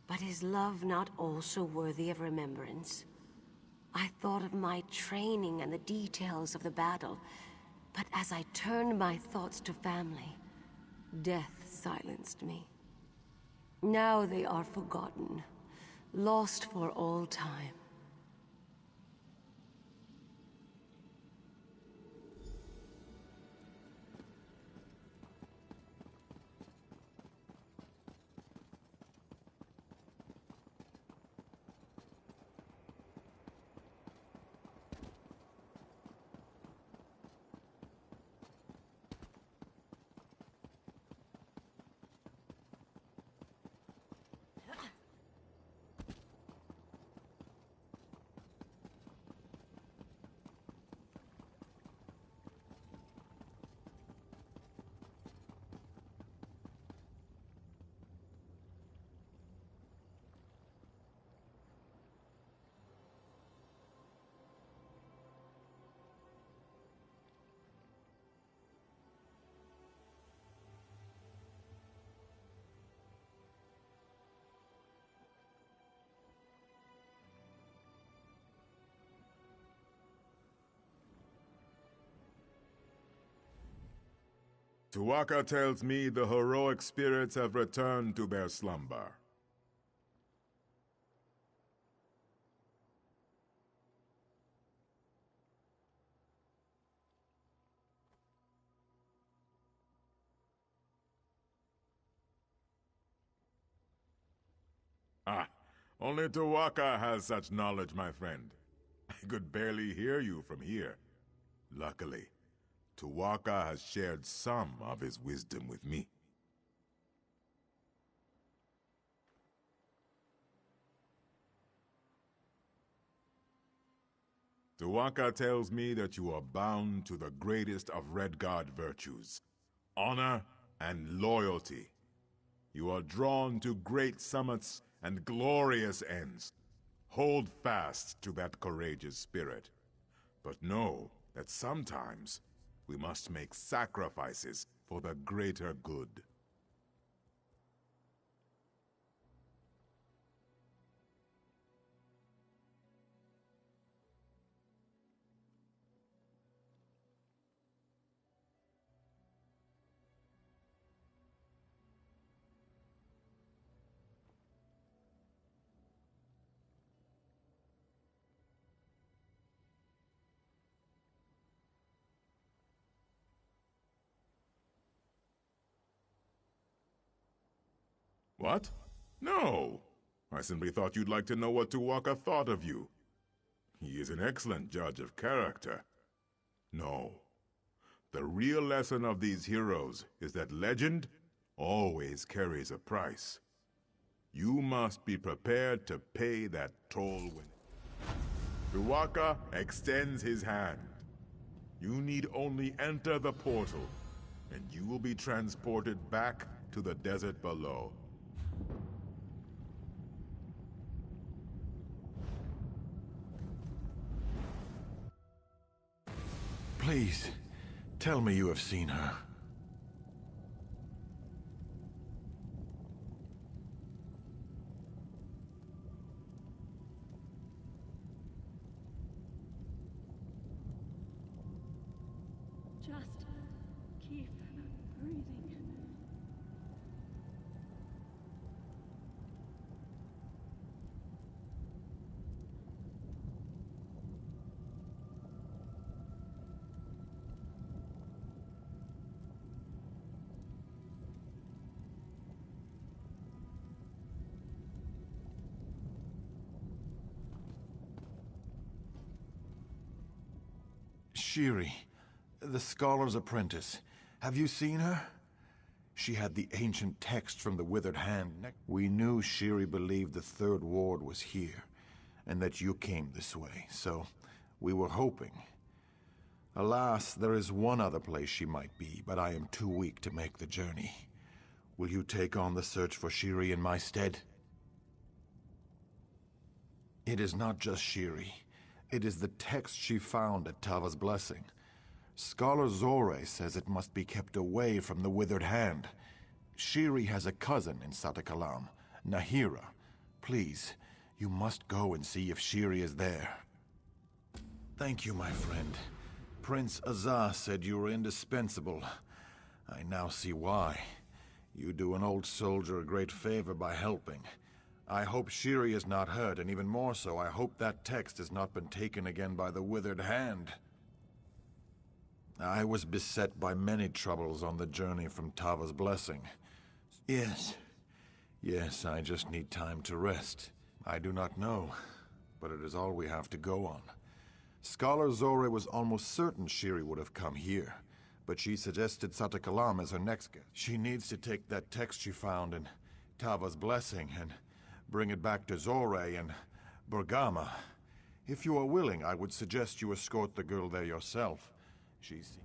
But is love not also worthy of remembrance? I thought of my training and the details of the battle, but as I turned my thoughts to family, death silenced me. Now they are forgotten, lost for all time. Tuwaka tells me the heroic spirits have returned to their slumber. Ah, only Tuwaka has such knowledge, my friend. I could barely hear you from here. Luckily, Tuwaka has shared some of his wisdom with me. Tuwaka tells me that you are bound to the greatest of Redguard virtues, honor and loyalty. You are drawn to great summits and glorious ends. Hold fast to that courageous spirit. But know that sometimes we must make sacrifices for the greater good. What? No! I simply thought you'd like to know what Tuwaka thought of you. He is an excellent judge of character. No. The real lesson of these heroes is that legend always carries a price. You must be prepared to pay that toll when... Tuwaka extends his hand. You need only enter the portal, and you will be transported back to the desert below. Please, tell me you have seen her. Just keep breathing. Shiri, the Scholar's apprentice. Have you seen her? She had the ancient text from the Withered Hand. We knew Shiri believed the Third Ward was here, and that you came this way, so we were hoping. Alas, there is one other place she might be, but I am too weak to make the journey. Will you take on the search for Shiri in my stead? It is not just Shiri. It is the text she found at Tava's Blessing. Scholar Zorre says it must be kept away from the Withered Hand. Shiri has a cousin in Satakalam, Nahira. Please, you must go and see if Shiri is there. Thank you, my friend. Prince Azah said you were indispensable. I now see why. You do an old soldier a great favor by helping. I hope Shiri is not hurt, and even more so, I hope that text has not been taken again by the Withered Hand. I was beset by many troubles on the journey from Tava's Blessing. Yes. Yes, I just need time to rest. I do not know, but it is all we have to go on. Scholar Zorre was almost certain Shiri would have come here, but she suggested Satakalam as her next guest. She needs to take that text she found in Tava's Blessing and bring it back to Zorre and Bergama. If you are willing, I would suggest you escort the girl there yourself. She's...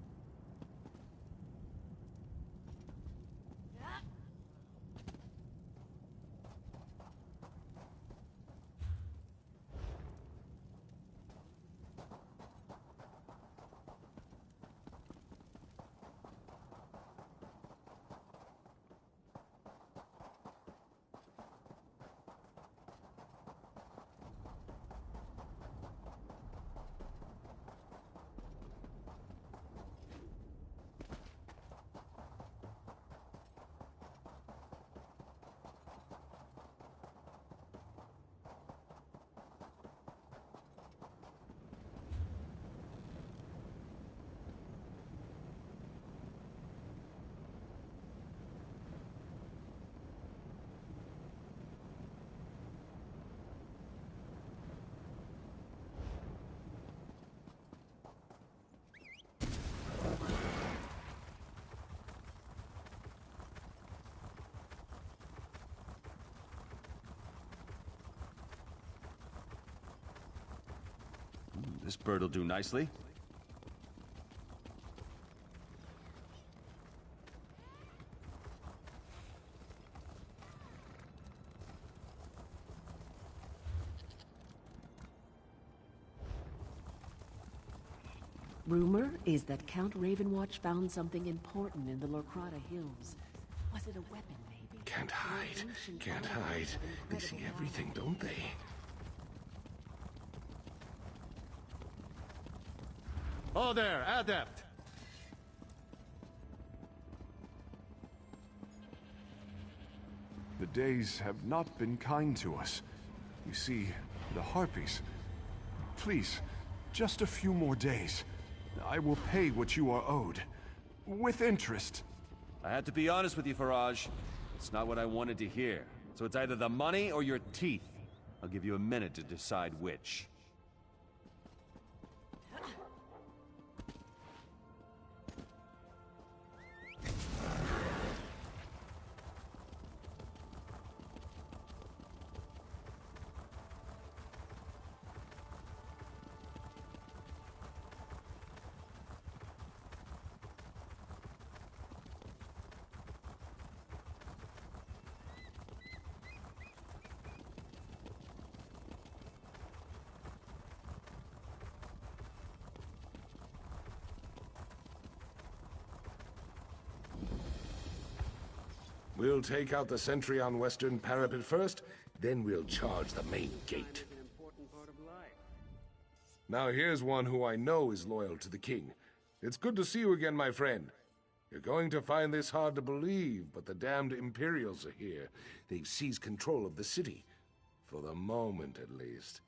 This bird'll do nicely. Rumor is that Count Ravenwatch found something important in the Lorkrada Hills. Was it a weapon, maybe? Can't hide. Can't hide. They see everything, don't they? Oh there, Adept! The days have not been kind to us. You see, the Harpies. Please, just a few more days. I will pay what you are owed. With interest. I had to be honest with you, Faraj. It's not what I wanted to hear. So it's either the money or your teeth. I'll give you a minute to decide which. We'll take out the sentry on Western Parapet first, then we'll charge the main gate. Now here's one who I know is loyal to the king. It's good to see you again, my friend. You're going to find this hard to believe, but the damned Imperials are here. They've seized control of the city. For the moment, at least.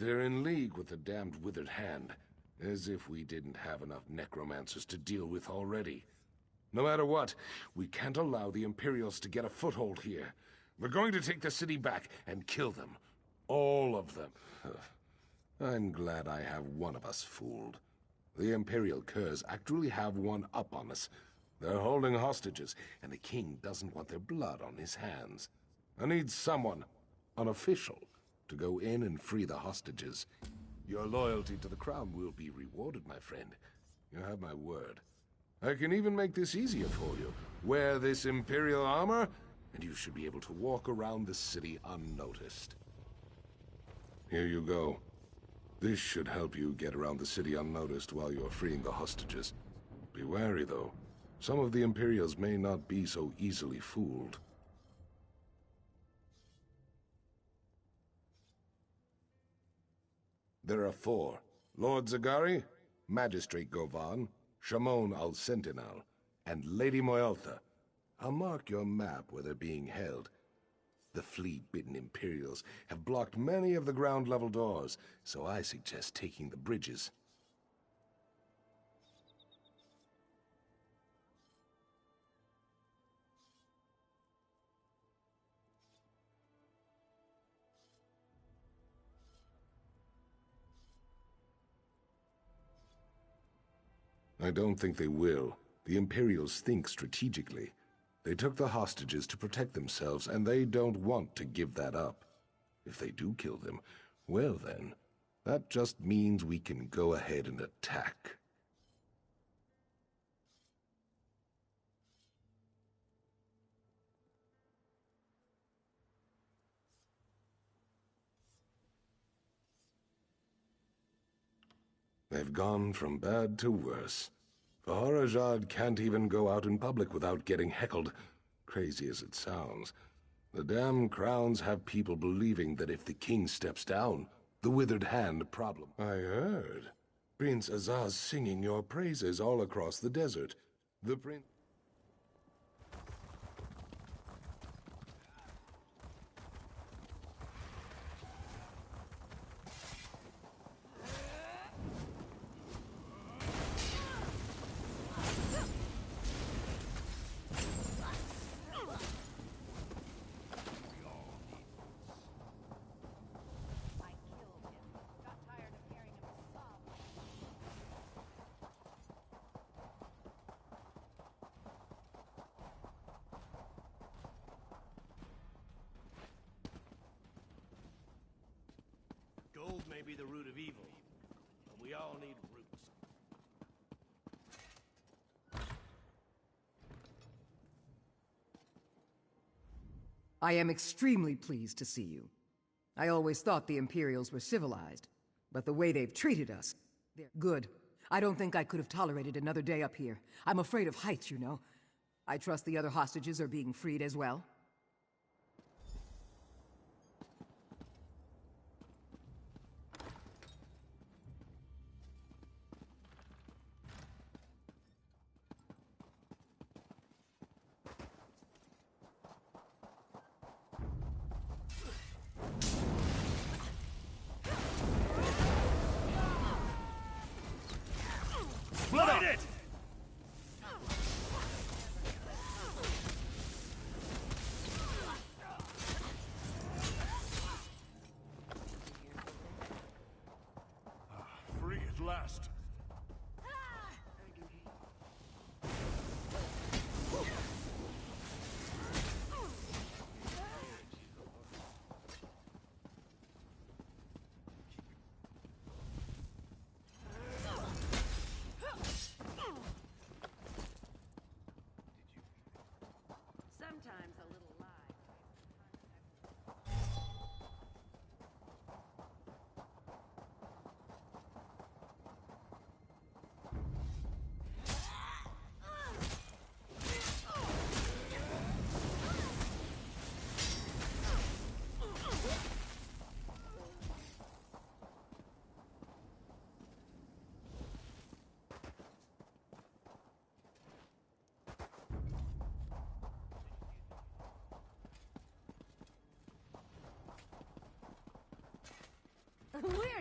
They're in league with the damned Withered Hand. As if we didn't have enough necromancers to deal with already. No matter what, we can't allow the Imperials to get a foothold here. We're going to take the city back and kill them. All of them. I'm glad I have one of us fooled. The Imperial Curs actually have one up on us. They're holding hostages, and the king doesn't want their blood on his hands. I need someone, an official, to go in and free the hostages. Your loyalty to the crown will be rewarded, my friend. You have my word. I can even make this easier for you. Wear this Imperial armor, and you should be able to walk around the city unnoticed. Here you go. This should help you get around the city unnoticed while you're freeing the hostages. Be wary, though. Some of the Imperials may not be so easily fooled. There are 4. Lord Zagari, Magistrate Govan, Shamon al-Sentinel, and Lady Moyaltha. I'll mark your map where they're being held. The fleet-bitten Imperials have blocked many of the ground-level doors, so I suggest taking the bridges. I don't think they will. The Imperials think strategically. They took the hostages to protect themselves, and they don't want to give that up. If they do kill them, well then, that just means we can go ahead and attack. They've gone from bad to worse. Faharajad can't even go out in public without getting heckled, crazy as it sounds. The damn crowns have people believing that if the king steps down, the Withered Hand problem. I heard. Prince Azaz singing your praises all across the desert. The prince... Gold may be the root of evil, but we all need roots. I am extremely pleased to see you. I always thought the Imperials were civilized, but the way they've treated us, they're good. I don't think I could have tolerated another day up here. I'm afraid of heights, you know. I trust the other hostages are being freed as well. Light it!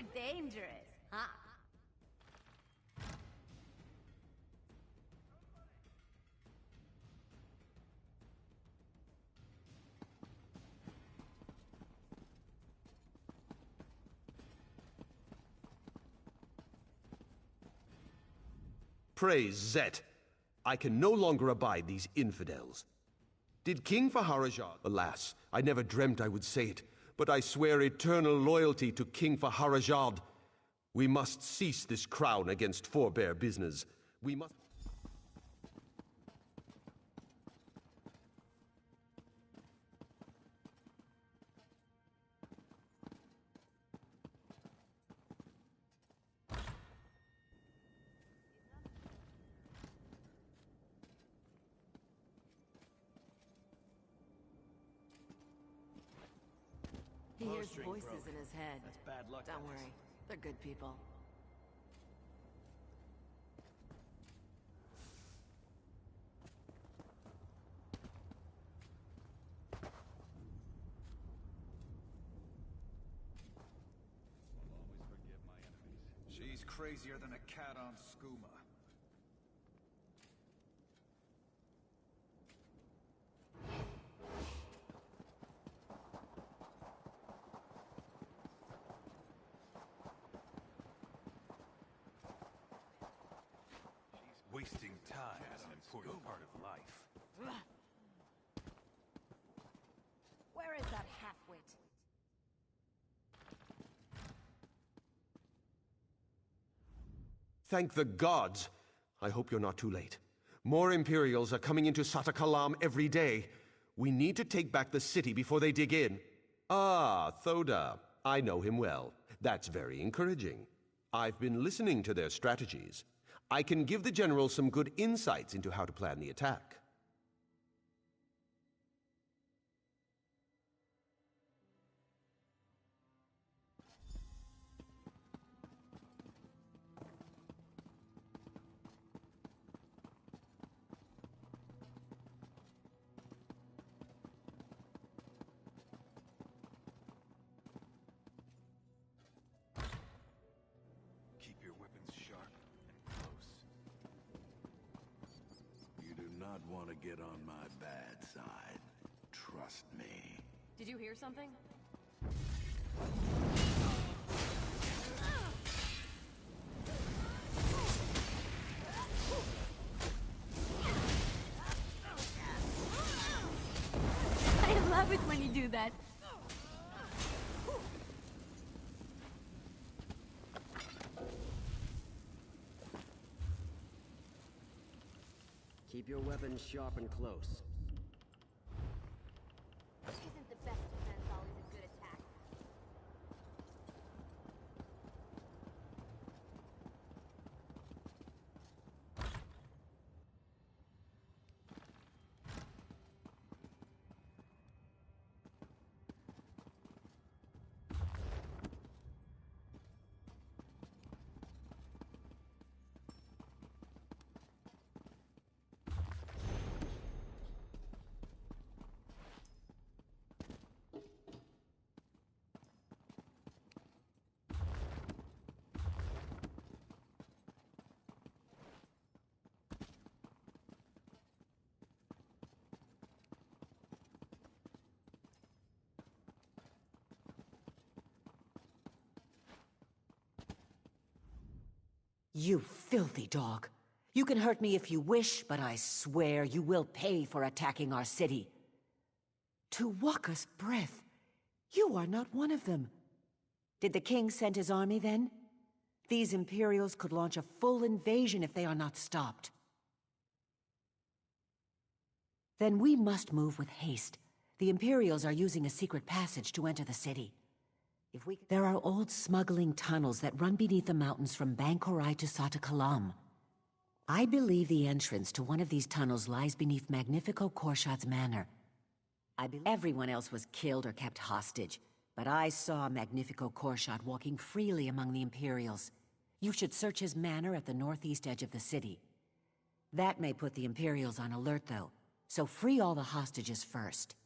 You're dangerous, huh? Praise Zet. I can no longer abide these infidels. Did King Faharajad... Alas, I never dreamt I would say it, but I swear eternal loyalty to King Faharajad. We must cease this crown against forebear business. We must... He hears voices in his head. That's bad luck. Don't worry. They're good people. She's crazier than a cat on skooma. Wasting time is an important part of life. Where is that half-wit? Thank the gods! I hope you're not too late. More Imperials are coming into Satakalam every day. We need to take back the city before they dig in. Ah, Thoda. I know him well. That's very encouraging. I've been listening to their strategies. I can give the general some good insights into how to plan the attack. Keep your weapons sharp and close. You do not want to get on my bad side. Trust me. Did you hear something? I love it when you do that. Keep your weapons sharp and close. Isn't the best defense always a good attack? You filthy dog. You can hurt me if you wish, but I swear you will pay for attacking our city. Tuwaka's breath. You are not one of them. Did the king send his army then? These Imperials could launch a full invasion if they are not stopped. Then we must move with haste. The Imperials are using a secret passage to enter the city. There are old smuggling tunnels that run beneath the mountains from Bankorai to Satakalam. I believe the entrance to one of these tunnels lies beneath Magnifico Korshad's manor. I believe everyone else was killed or kept hostage, but I saw Magnifico Korshad walking freely among the Imperials. You should search his manor at the northeast edge of the city. That may put the Imperials on alert, though, so free all the hostages first.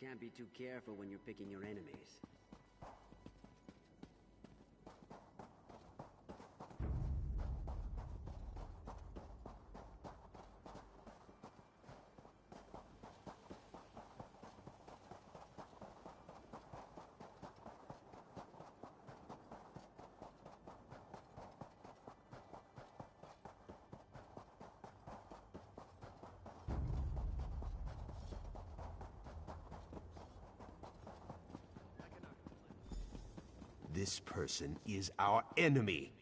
can't be too careful when you're picking your enemies. This person is our enemy.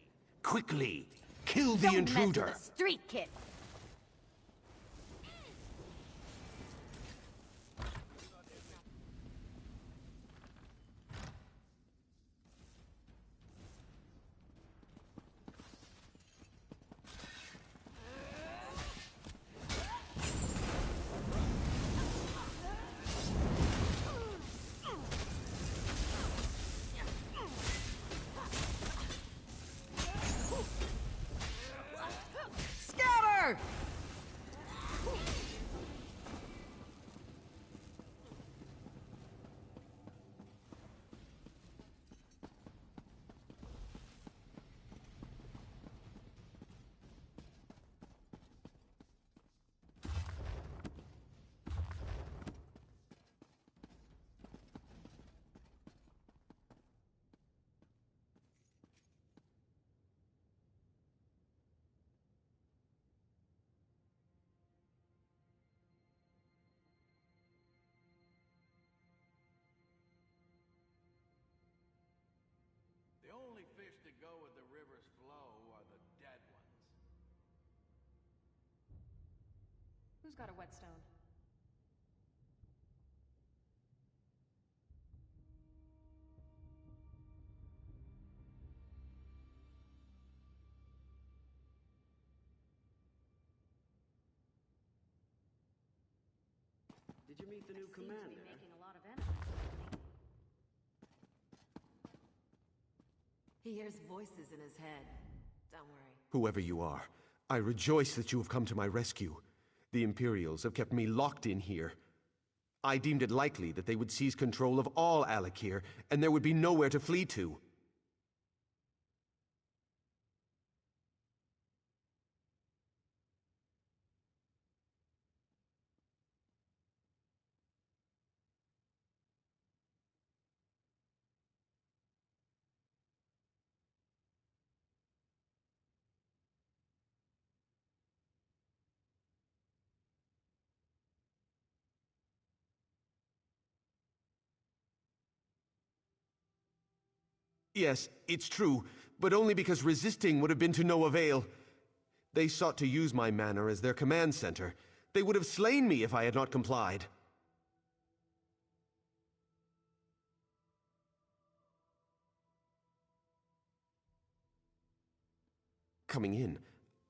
Quickly, kill the Don't intruder. mess with a street kid. Scatter! The only fish that go with the river's flow are the dead ones. Who's got a whetstone? Did you meet the new Seems to be commander? making a lot of enemies. He hears voices in his head. Don't worry. Whoever you are, I rejoice that you have come to my rescue. The Imperials have kept me locked in here. I deemed it likely that they would seize control of all Alakir, and there would be nowhere to flee to. Yes, it's true, but only because resisting would have been to no avail. They sought to use my manor as their command center. They would have slain me if I had not complied. Coming in,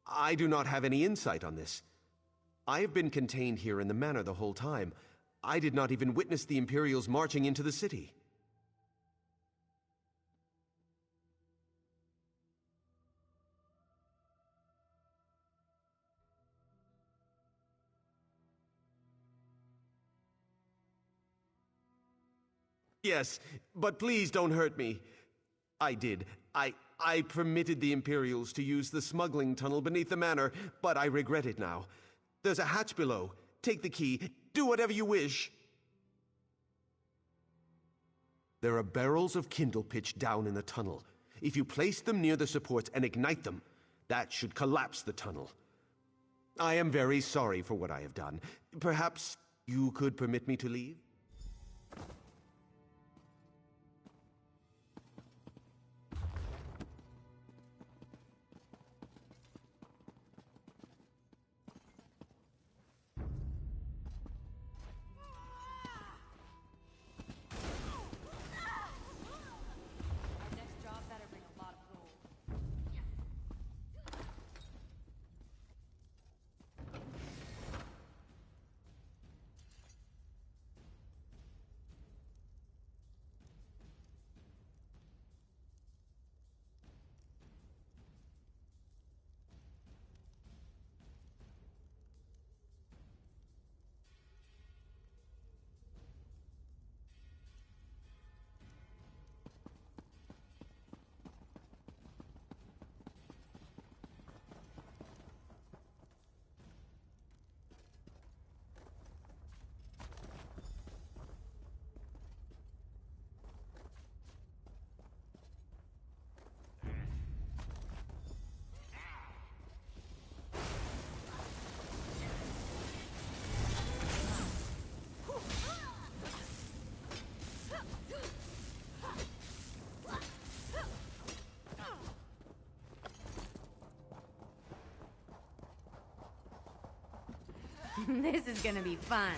I do not have any insight on this. I have been contained here in the manor the whole time. I did not even witness the Imperials marching into the city. Yes, but please don't hurt me. I did. I permitted the Imperials to use the smuggling tunnel beneath the manor, but I regret it now. There's a hatch below. Take the key. Do whatever you wish. There are barrels of kindle pitch down in the tunnel. If you place them near the supports and ignite them, that should collapse the tunnel. I am very sorry for what I have done. Perhaps you could permit me to leave? Our next job better bring a lot of gold. This is gonna be fun.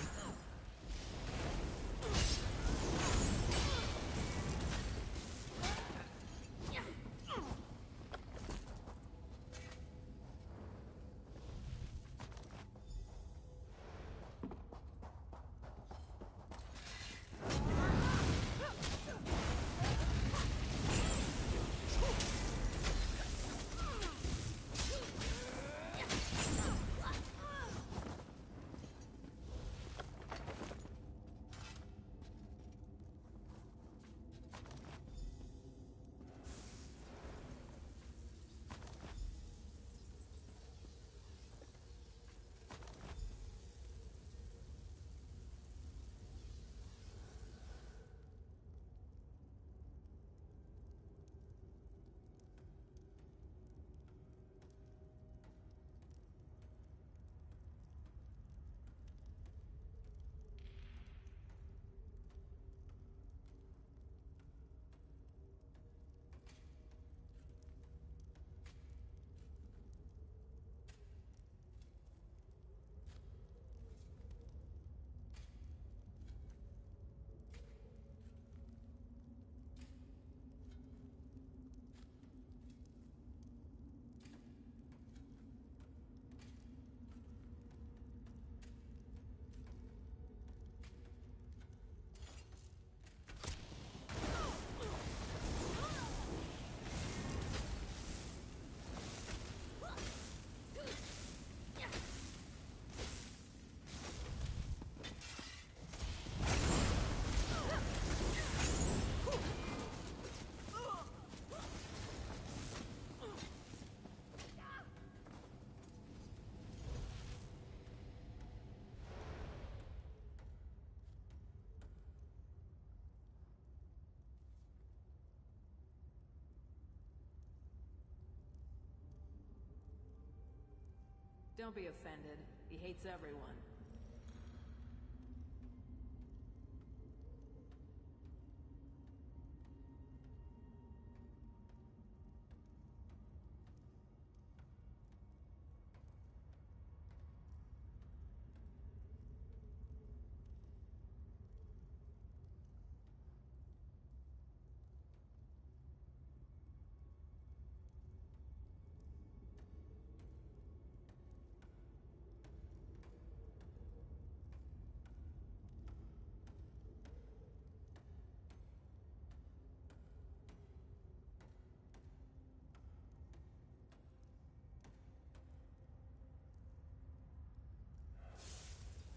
Don't be offended. He hates everyone.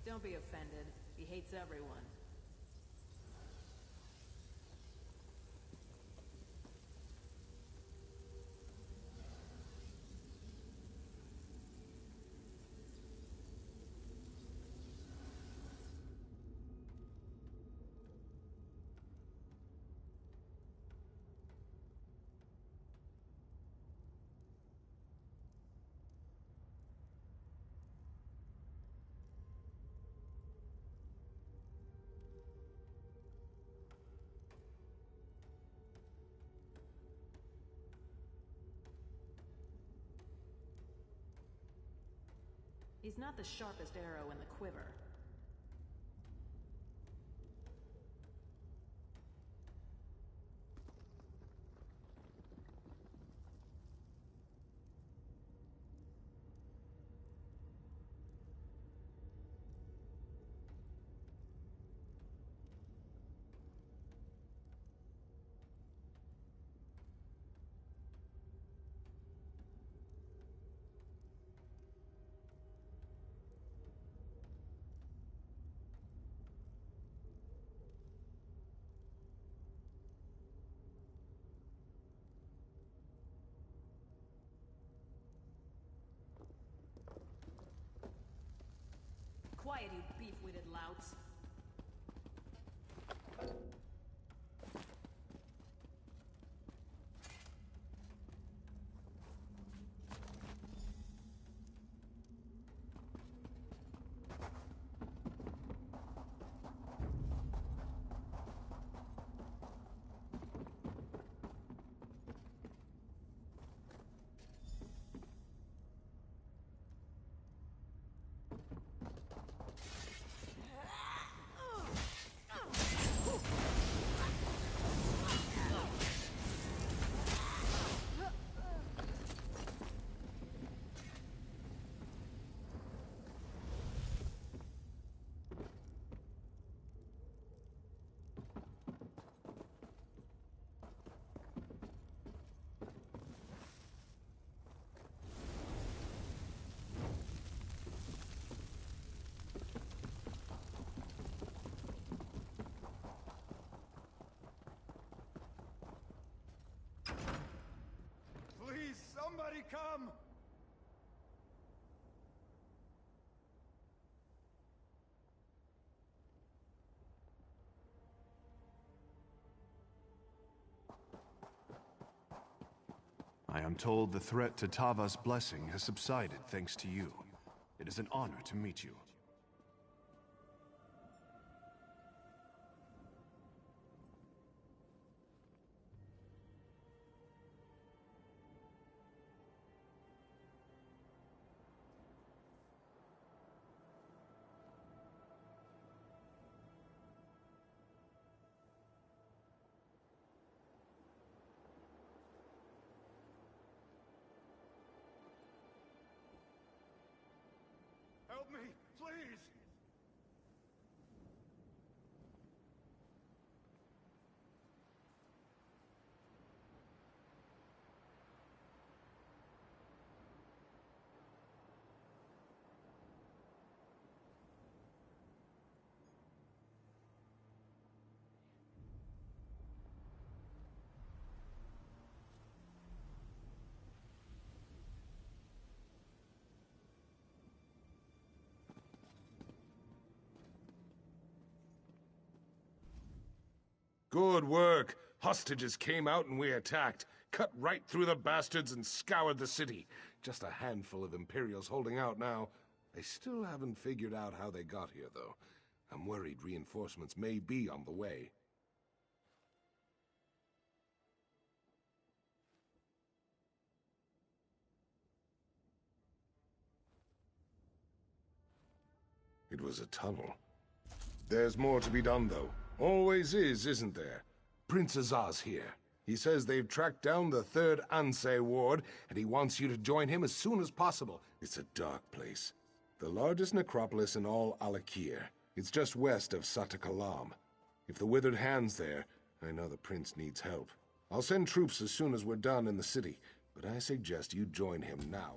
Don't be offended. He hates everyone. He's not the sharpest arrow in the quiver. Quiet, you beef-witted louts. come! I am told the threat to Tava's blessing has subsided thanks to you. It is an honor to meet you. Help me, please! Good work. Hostages came out and we attacked. Cut right through the bastards and scoured the city. Just a handful of Imperials holding out now. They still haven't figured out how they got here, though. I'm worried reinforcements may be on the way. It was a tunnel. There's more to be done, though. Always is, isn't there? Prince Azaz here. He says they've tracked down the 3rd Anseh Ward, and he wants you to join him as soon as possible. It's a dark place. The largest necropolis in all Alakir. It's just west of Satakalam. If the Withered Hand's there, I know the prince needs help. I'll send troops as soon as we're done in the city, but I suggest you join him now.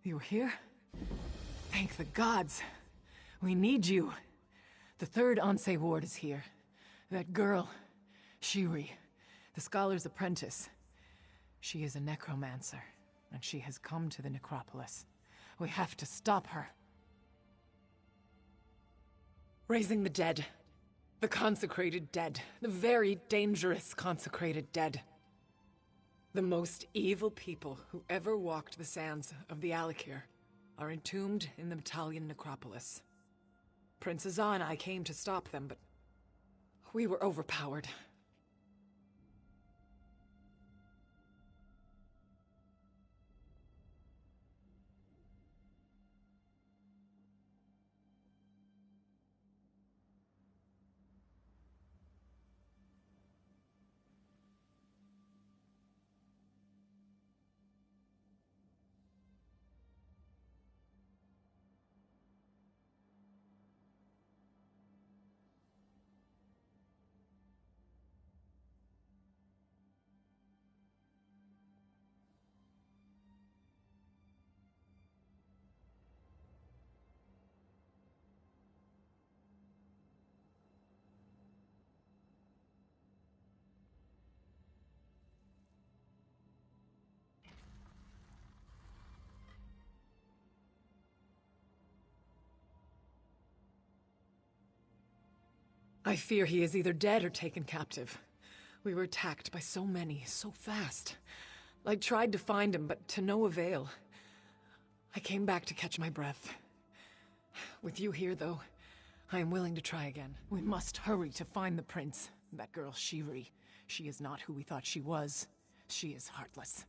You were here? Thank the gods. We need you. The 3rd Anseh Ward is here. That girl, Shiri, the scholar's apprentice. She is a necromancer, and she has come to the necropolis. We have to stop her. Raising the dead. The consecrated dead. The very dangerous consecrated dead. The most evil people who ever walked the sands of the Alakir are entombed in the Battalion Necropolis. Prince Azaz and I came to stop them, but we were overpowered. I fear he is either dead or taken captive. We were attacked by so many, so fast. I tried to find him, but to no avail. I came back to catch my breath. With you here, though, I am willing to try again. We must hurry to find the prince. That girl, Shiri. She is not who we thought she was. She is heartless.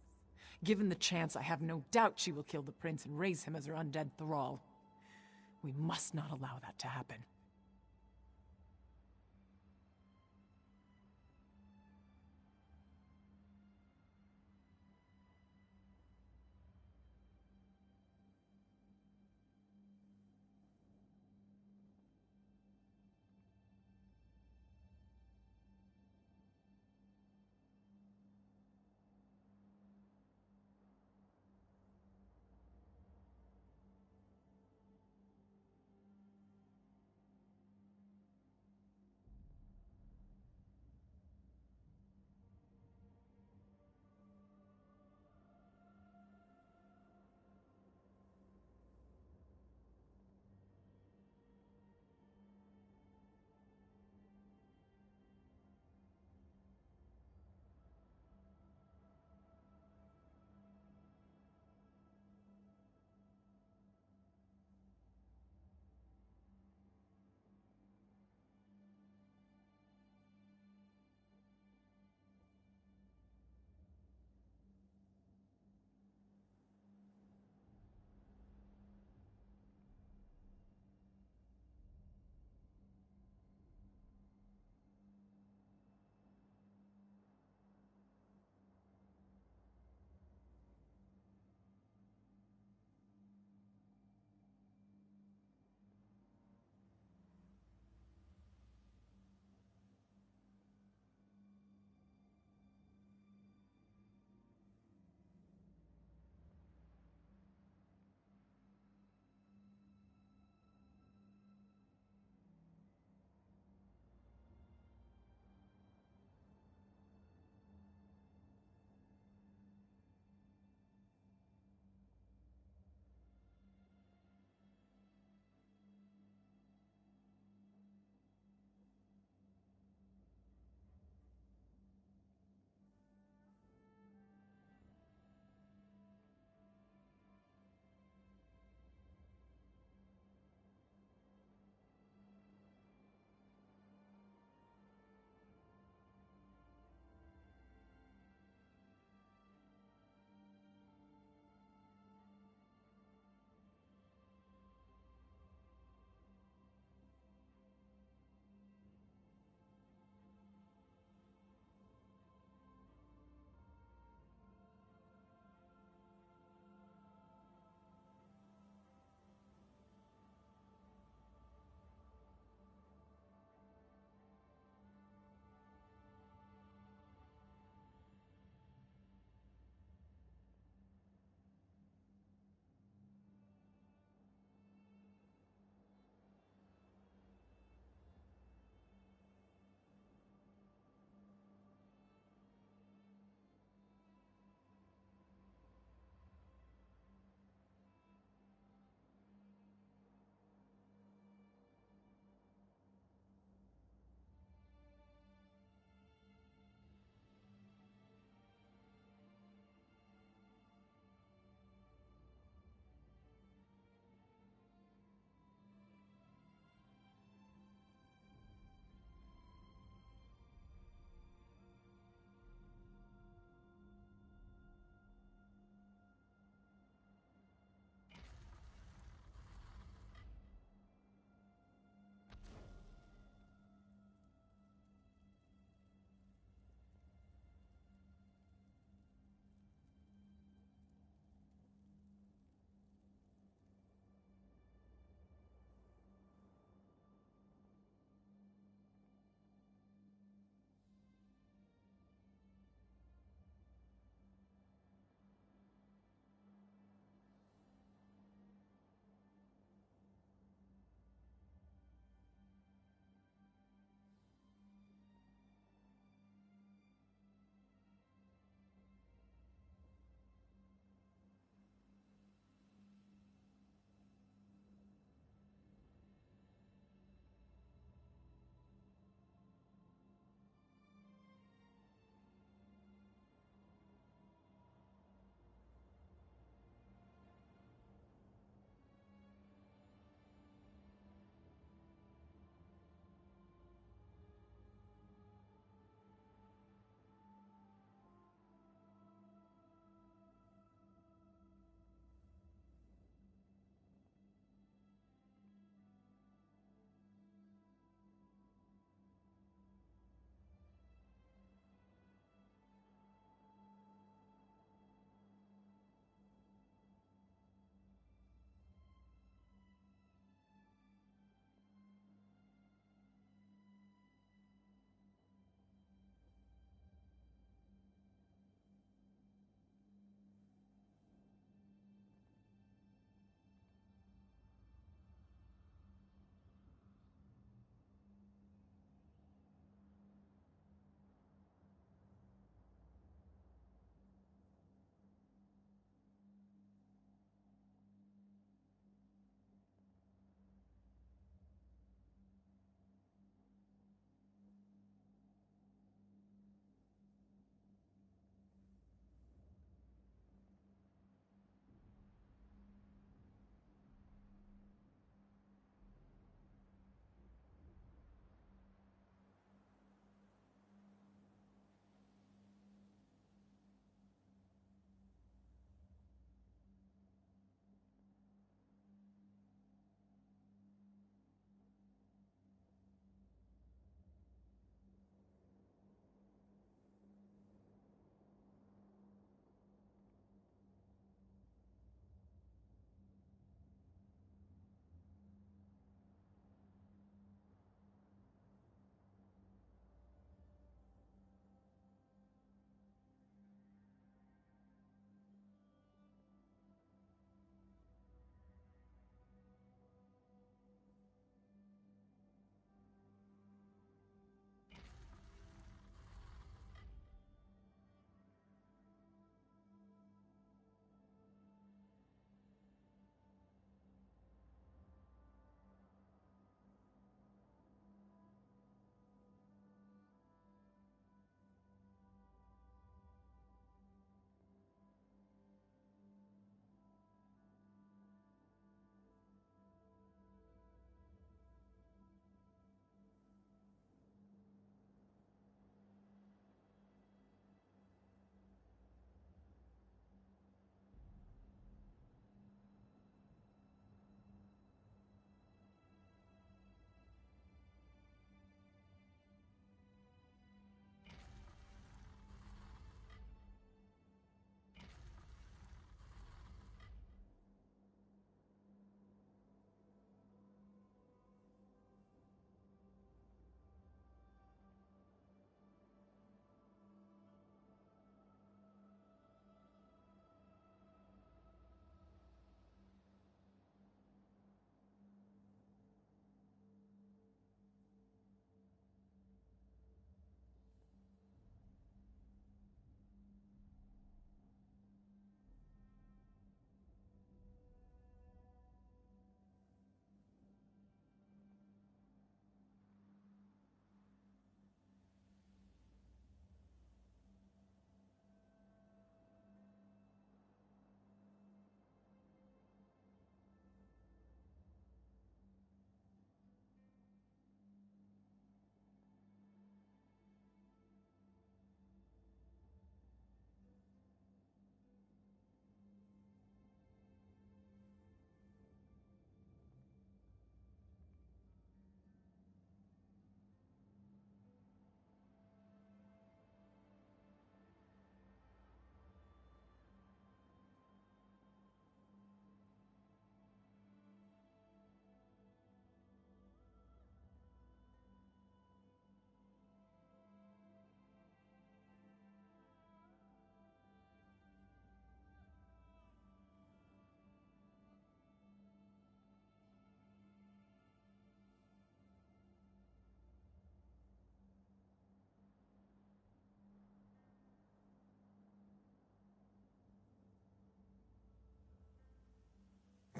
Given the chance, I have no doubt she will kill the prince and raise him as her undead thrall. We must not allow that to happen.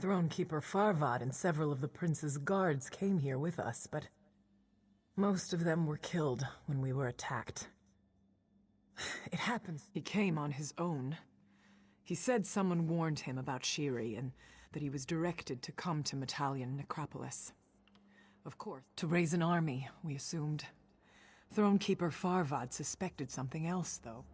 Thronekeeper Farvad and several of the prince's guards came here with us, but most of them were killed when we were attacked. It happens. He came on his own. He said someone warned him about Shiri and that he was directed to come to Metalian Necropolis. Of course, to raise an army, we assumed. Thronekeeper Farvad suspected something else, though.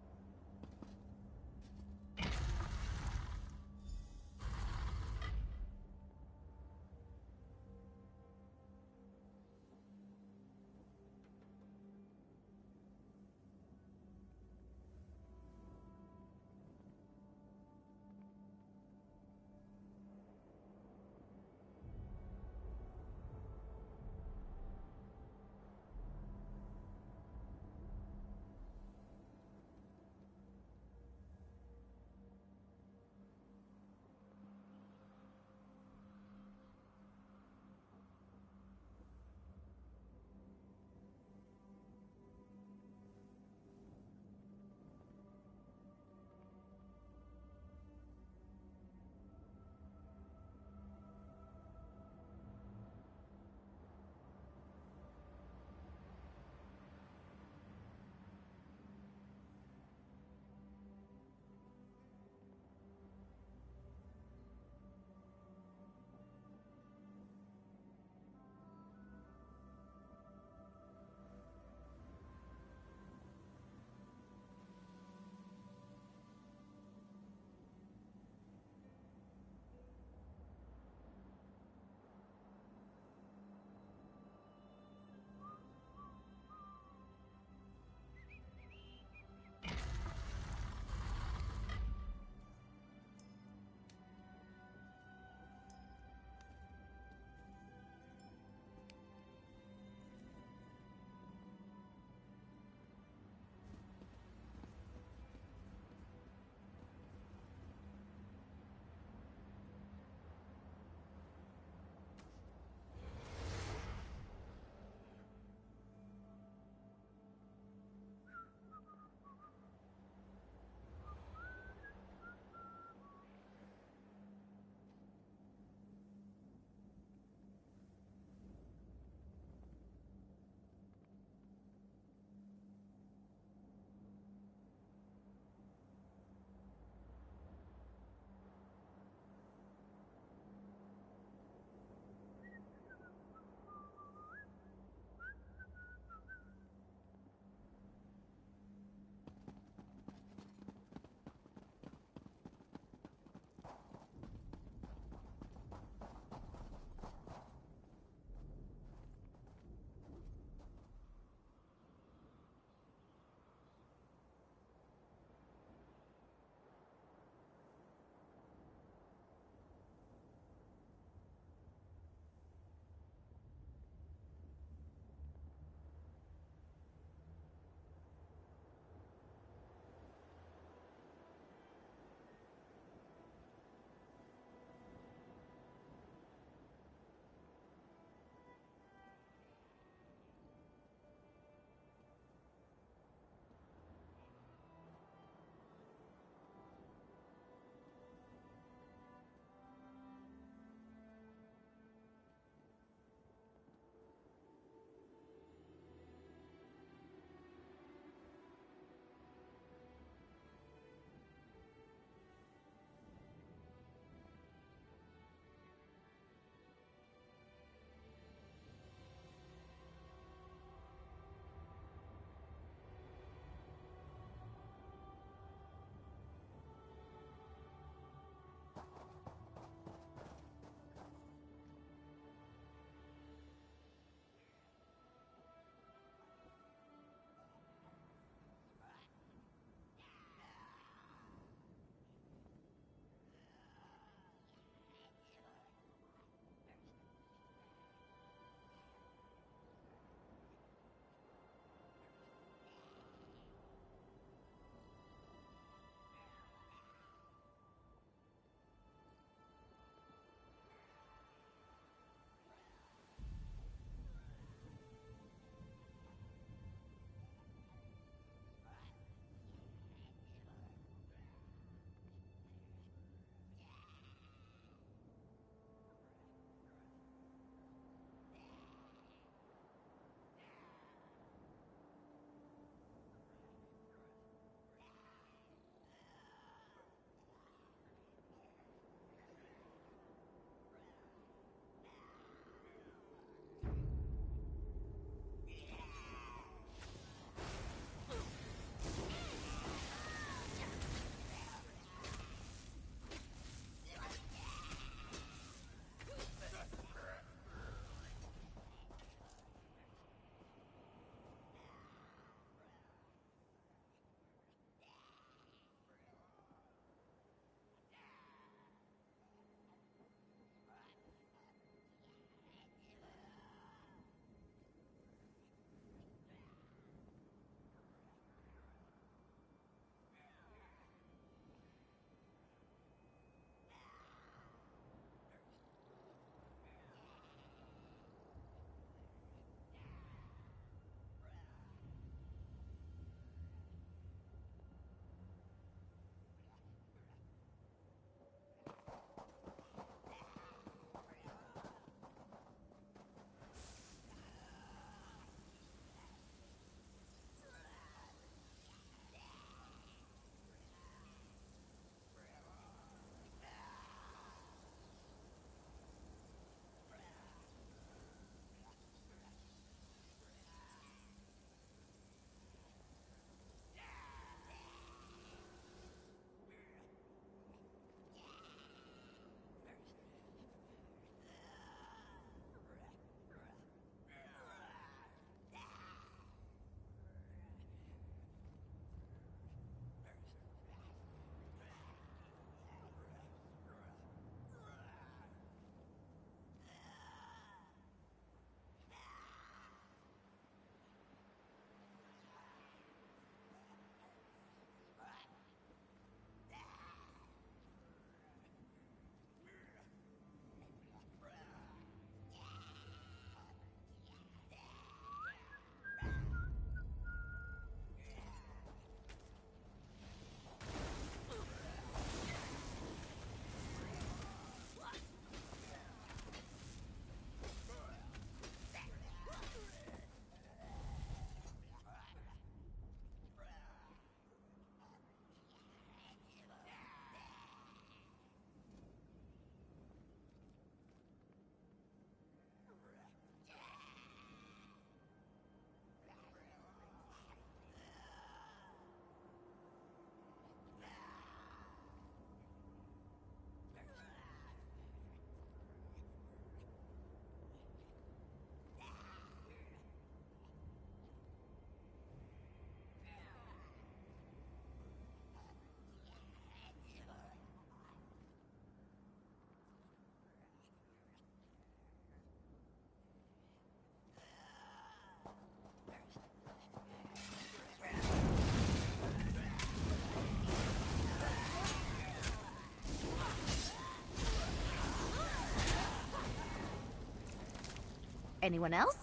Anyone else?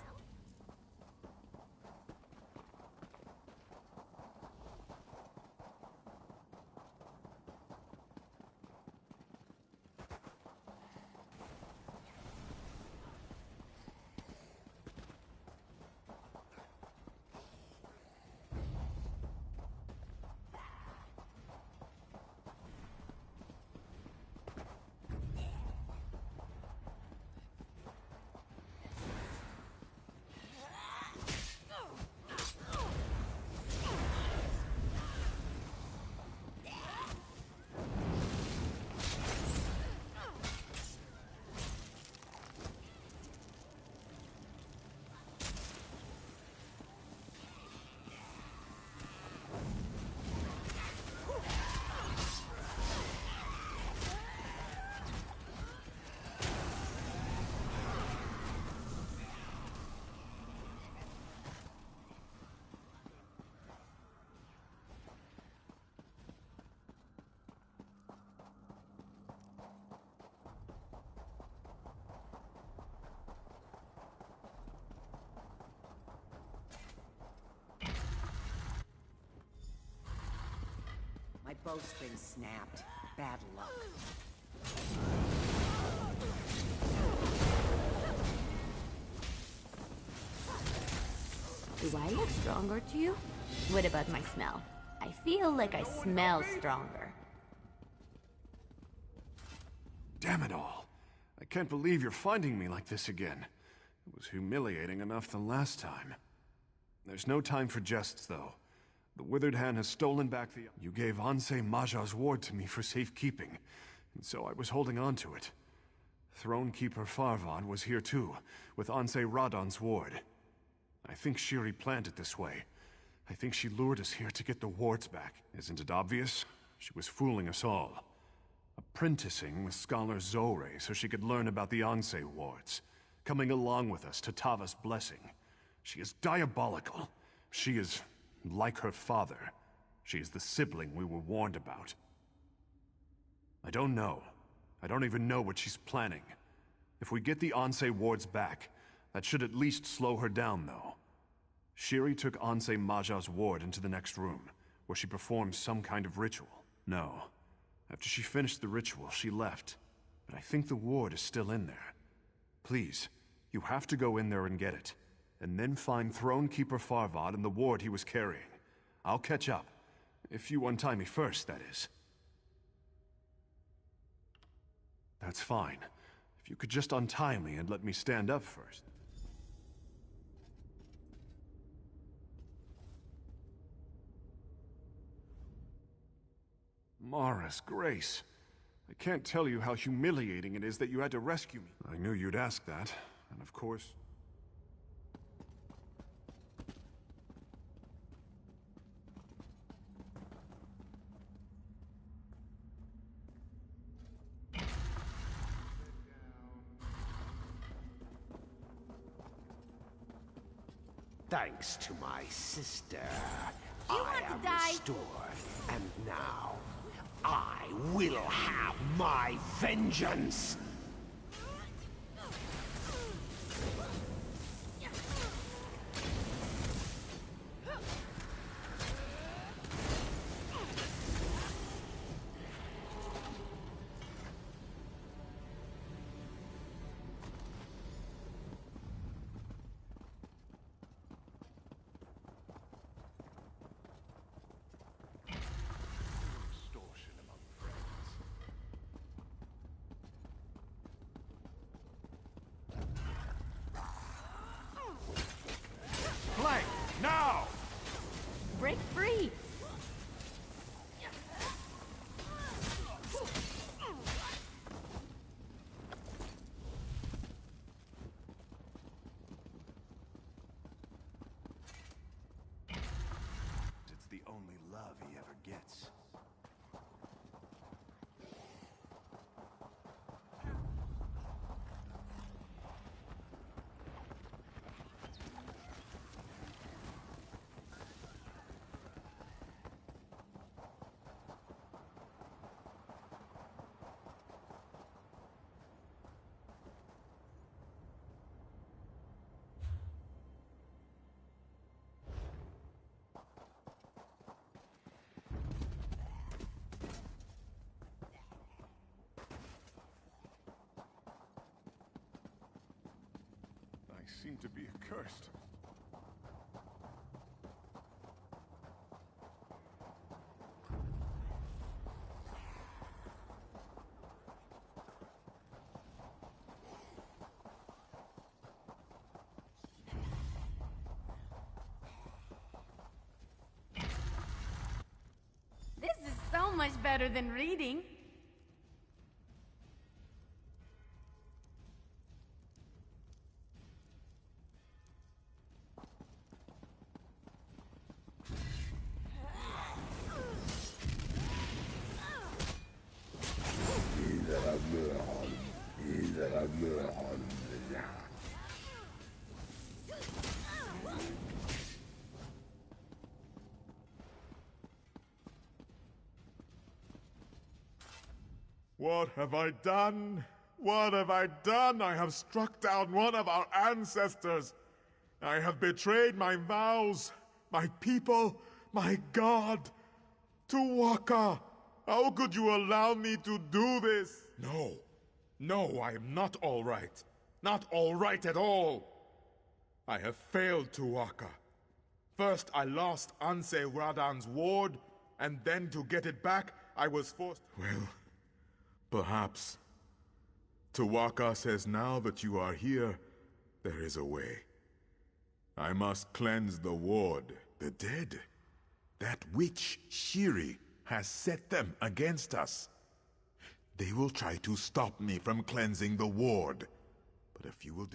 My bowstring snapped. Bad luck. Do I look stronger to you? What about my smell? I feel like I smell stronger. Damn it all. I can't believe you're finding me like this again. It was humiliating enough the last time. There's no time for jests, though. The Withered Hand has stolen back the... You gave Ansei Maja's ward to me for safekeeping, and so I was holding on to it. Thronekeeper Farvad was here too, with Ansei Radon's ward. I think Shiri planned it this way. I think she lured us here to get the wards back. Isn't it obvious? She was fooling us all. Apprenticing with Scholar Zore so she could learn about the Ansei wards. Coming along with us to Tava's blessing. She is diabolical. She is... like her father. She is the sibling we were warned about. I don't know. I don't even know what she's planning. If we get the Ansei wards back, that should at least slow her down, though. Shiri took Ansei Maja's ward into the next room, where she performed some kind of ritual. No. After she finished the ritual, she left. But I think the ward is still in there. Please, you have to go in there and get it. And then find Thronekeeper Farvad and the ward he was carrying. I'll catch up. If you untie me first, that is. That's fine. If you could just untie me and let me stand up first. Mara's Grace. I can't tell you how humiliating it is that you had to rescue me. I knew you'd ask that, and of course... Thanks to my sister, You I want am to die? restored, and now I will have my vengeance! Flank! Now! Break free! It's the only love he ever gets. seem to be accursed. This is so much better than reading. What have I done? What have I done? I have struck down one of our ancestors. I have betrayed my vows, my people, my God. Tu'whacca, how could you allow me to do this? No. No, I am not all right. Not all right at all. I have failed Tu'whacca. First, I lost Anse Radan's ward, and then to get it back, I was forced... Well, perhaps. Tu'whacca says now that you are here, there is a way. I must cleanse the ward, the dead. That witch, Shiri, has set them against us. They will try to stop me from cleansing the ward. But if you will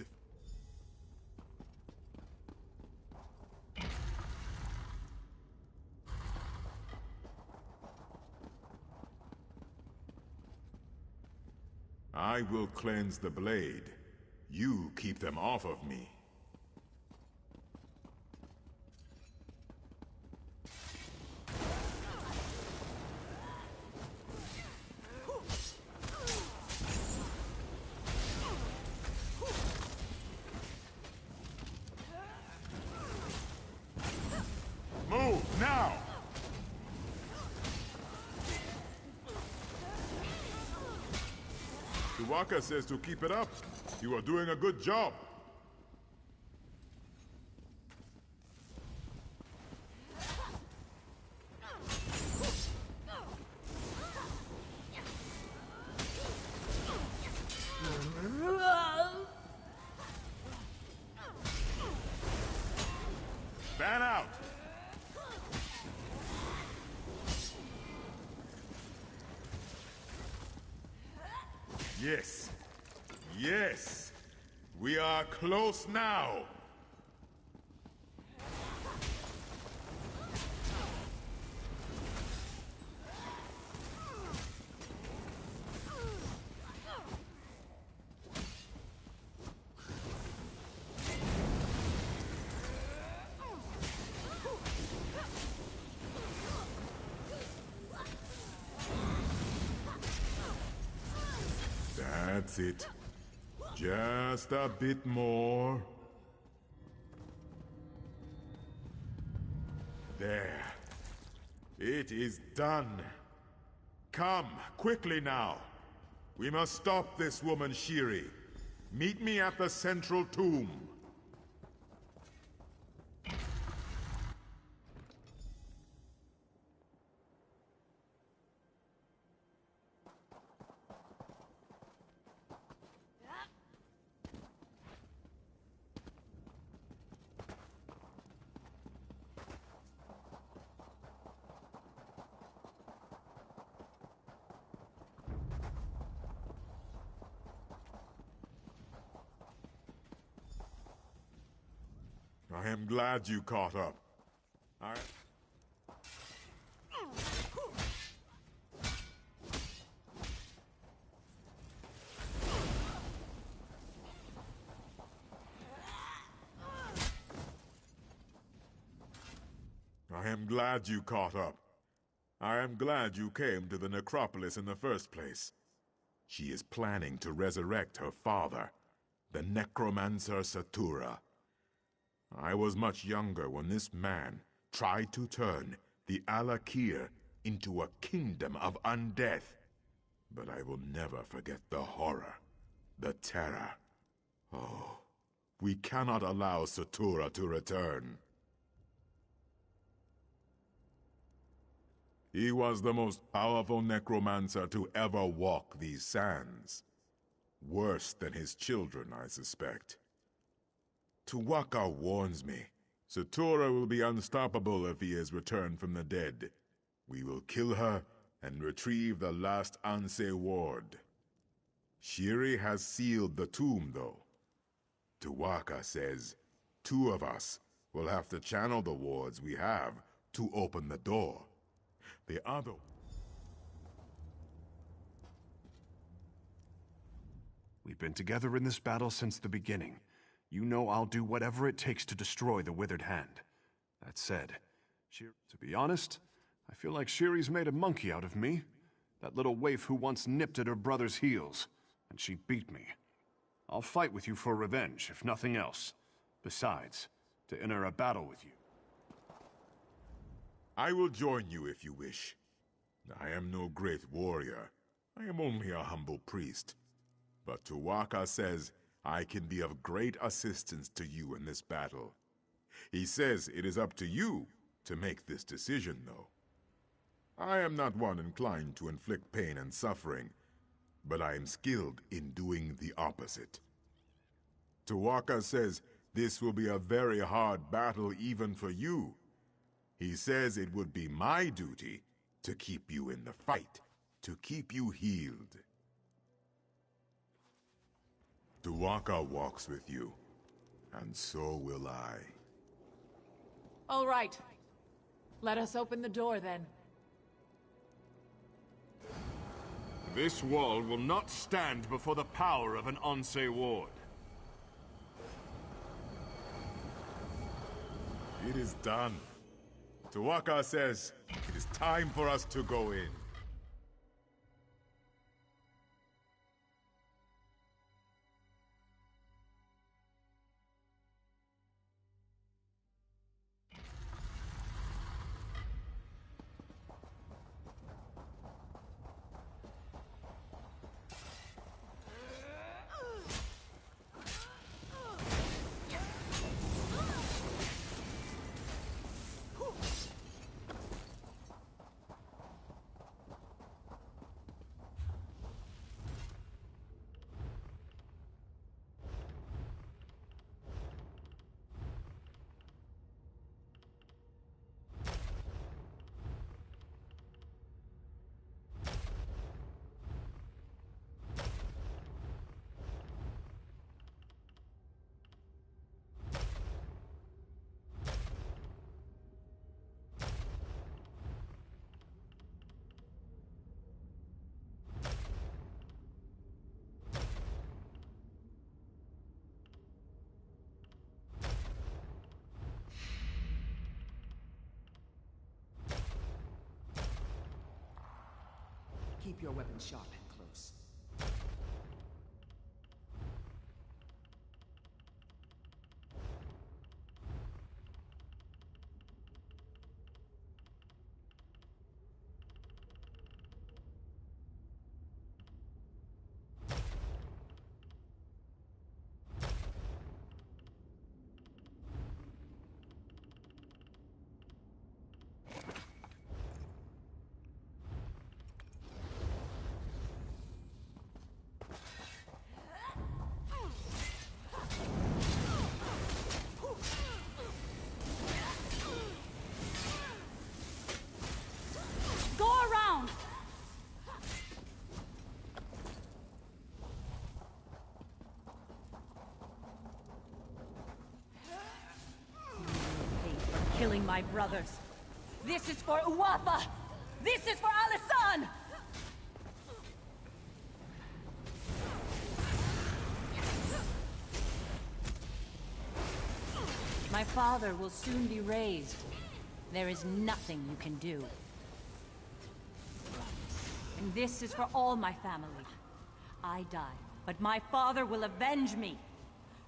I will cleanse the blade. You keep them off of me. Move, now! Tu'whacca says to keep it up. You are doing a good job. Fan out! Yes. Yes. We are close now. That's it. Just a bit more. There. It is done. Come, quickly now. We must stop this woman, Shiri. Meet me at the central tomb. I am glad you caught up. I am glad you caught up. I am glad you came to the necropolis in the first place. She is planning to resurrect her father, the necromancer Satura. I was much younger when this man tried to turn the Alakir into a kingdom of undeath. But I will never forget the horror, the terror. Oh, We cannot allow Satura to return. He was the most powerful necromancer to ever walk these sands. Worse than his children, I suspect. Tuwaka warns me. Satura will be unstoppable if he is returned from the dead. We will kill her and retrieve the last Anse ward. Shiri has sealed the tomb, though. Tuwaka says 2 of us will have to channel the wards we have to open the door. The other... We've been together in this battle since the beginning. You know I'll do whatever it takes to destroy the Withered Hand. That said, to be honest, I feel like Shiri's made a monkey out of me. That little waif who once nipped at her brother's heels, and she beat me. I'll fight with you for revenge, if nothing else. Besides, to enter a battle with you. I will join you if you wish. I am no great warrior. I am only a humble priest. But Tuwaka says I can be of great assistance to you in this battle. He says it is up to you to make this decision, though. I am not one inclined to inflict pain and suffering, but I am skilled in doing the opposite. Tuwaka says this will be a very hard battle even for you. He says it would be my duty to keep you in the fight, to keep you healed. Tuwaka walks with you, and so will I. All right. Let us open the door, then. This wall will not stand before the power of an Anse ward. It is done. Tuwaka says it is time for us to go in. Keep your weapons sharp and close. Killing my brothers. This is for Uwapa! This is for Alisan! My father will soon be raised. There is nothing you can do. And this is for all my family. I die, but my father will avenge me.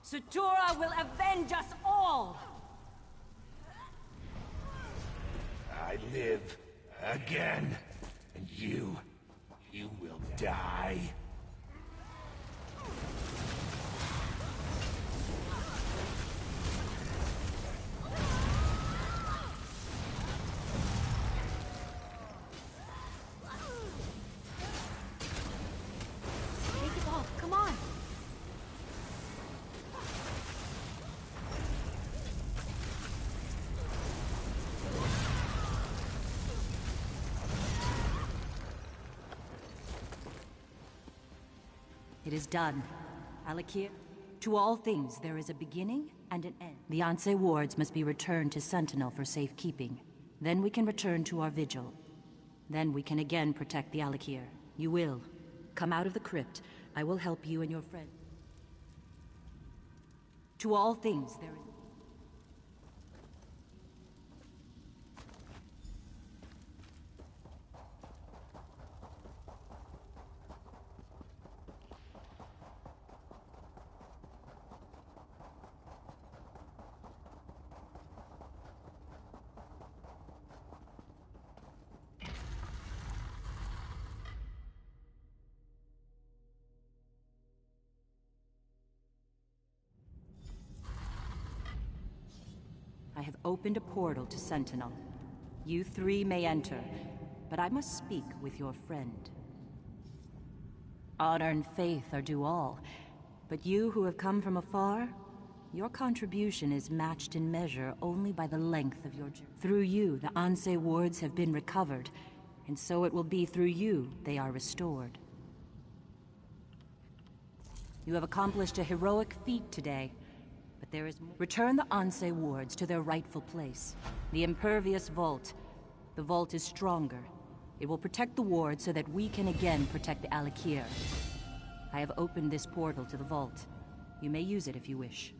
Satura will avenge us all! I live again, and you will die. It is done. Alakir, to all things there is a beginning and an end. The Anse wards must be returned to Sentinel for safekeeping. Then we can return to our vigil. Then we can again protect the Alakir. You will. Come out of the crypt. I will help you and your friend. To all things there is... I have opened a portal to Sentinel. You three may enter, but I must speak with your friend. Honor and faith are due all, but you who have come from afar, your contribution is matched in measure only by the length of your journey. Through you, the Anse wards have been recovered, and so it will be through you they are restored. You have accomplished a heroic feat today. But there is more. Return the Anse wards to their rightful place. The Impervious Vault. The vault is stronger. It will protect the ward so that we can again protect the Alakir. I have opened this portal to the vault. You may use it if you wish.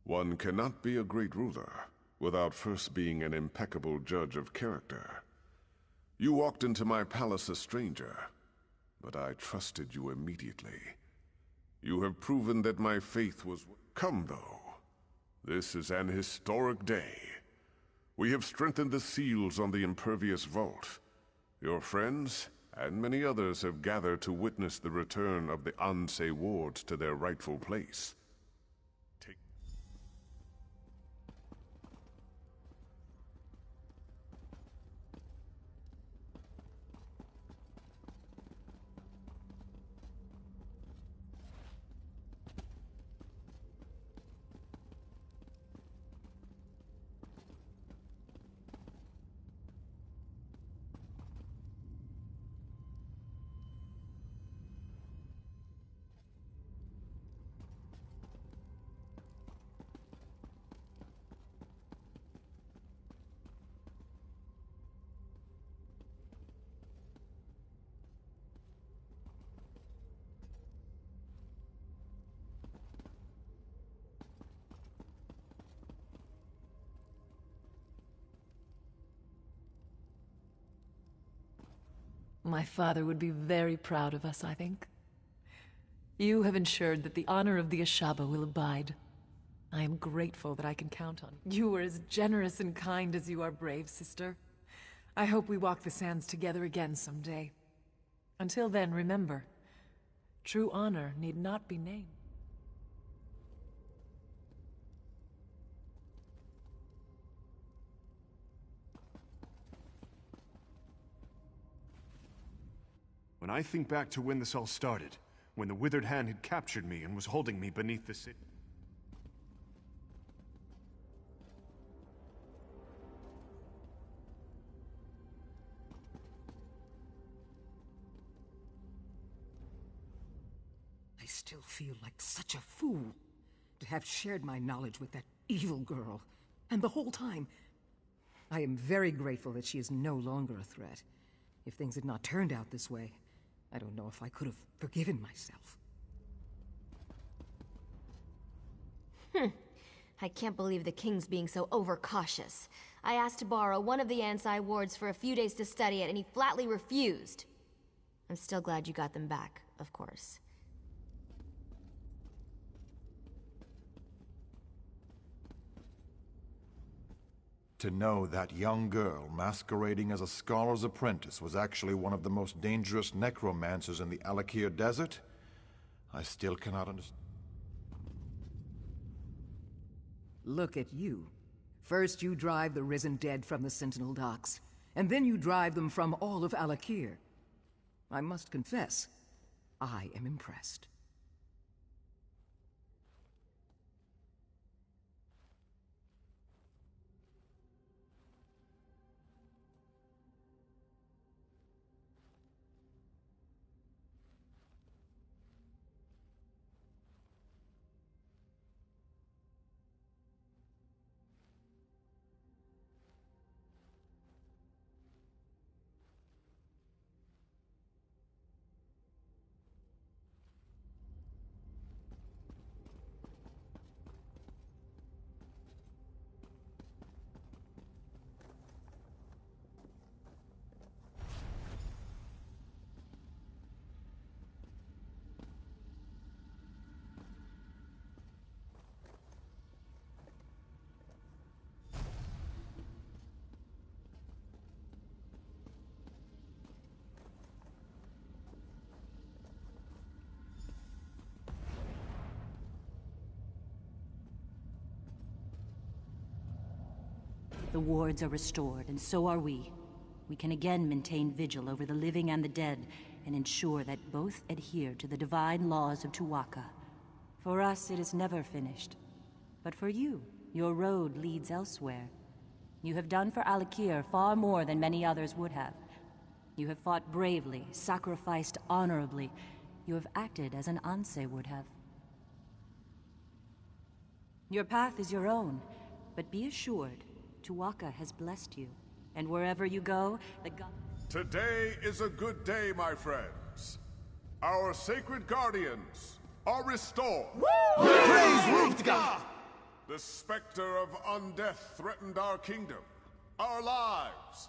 One cannot be a great ruler without first being an impeccable judge of character. You walked into my palace a stranger, but I trusted you immediately. You have proven that my faith was... Come, though. This is an historic day. We have strengthened the seals on the Impervious Vault. Your friends and many others have gathered to witness the return of the Anse wards to their rightful place. My father would be very proud of us, I think. You have ensured that the honor of the Ashaba will abide. I am grateful that I can count on you. You are as generous and kind as you are brave, sister. I hope we walk the sands together again someday. Until then, remember, true honor need not be named. When I think back to when this all started, when the Withered Hand had captured me and was holding me beneath the city. I still feel like such a fool to have shared my knowledge with that evil girl. And the whole time, I am very grateful that she is no longer a threat. If things had not turned out this way, I don't know if I could have forgiven myself. I can't believe the king's being so overcautious. I asked to borrow one of the Ansai wards for a few days to study it, and he flatly refused. I'm still glad you got them back, of course. To know that young girl masquerading as a scholar's apprentice was actually one of the most dangerous necromancers in the Alakir Desert, I still cannot understand. Look at you. First you drive the risen dead from the Sentinel docks, and then you drive them from all of Alakir. I must confess, I am impressed. The wards are restored, and so are we. We can again maintain vigil over the living and the dead, and ensure that both adhere to the divine laws of Tuwaka. For us, it is never finished. But for you, your road leads elsewhere. You have done for Alakir far more than many others would have. You have fought bravely, sacrificed honorably. You have acted as an Ansei would have. Your path is your own, but be assured, Tuwaka has blessed you, and wherever you go, the god... Today is a good day, my friends. Our sacred guardians are restored. Woo! Praise Rutga! The specter of undeath threatened our kingdom, our lives.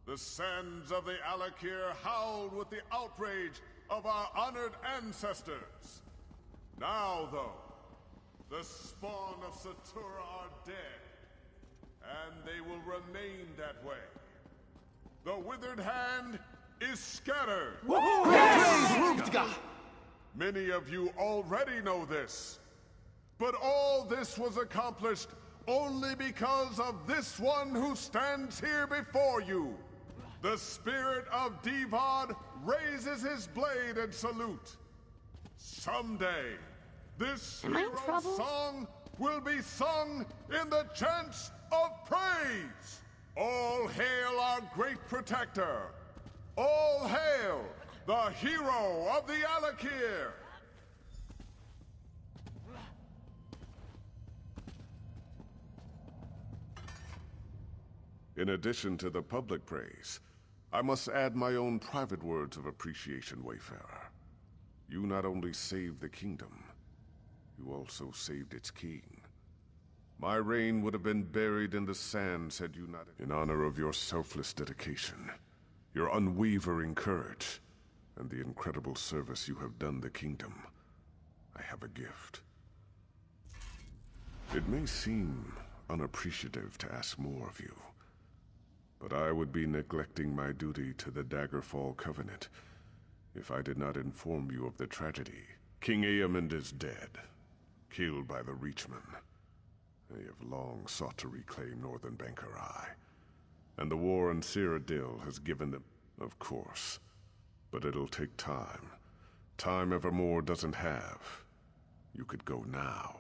The sands of the Alakir howled with the outrage of our honored ancestors. Now, though, the spawn of Satura are dead, and they will remain that way. The Withered Hand is scattered. Many of you already know this, but all this was accomplished only because of this one who stands here before you. The spirit of Divad raises his blade and salute. Someday, this hero song will be sung in the chants of praise. All hail our great protector. All hail the hero of the Alakir. In addition to the public praise, I must add my own private words of appreciation, Wayfarer. You not only saved the kingdom, you also saved its king. My reign would have been buried in the sands had you not... In honor of your selfless dedication, your unwavering courage, and the incredible service you have done the kingdom, I have a gift. It may seem unappreciative to ask more of you, but I would be neglecting my duty to the Daggerfall Covenant if I did not inform you of the tragedy. King Eamond is dead, killed by the Reachmen. They have long sought to reclaim northern Bankarai, and the war in Cyrodiil has given them, of course. But it'll take time. Time Evermore doesn't have. You could go now.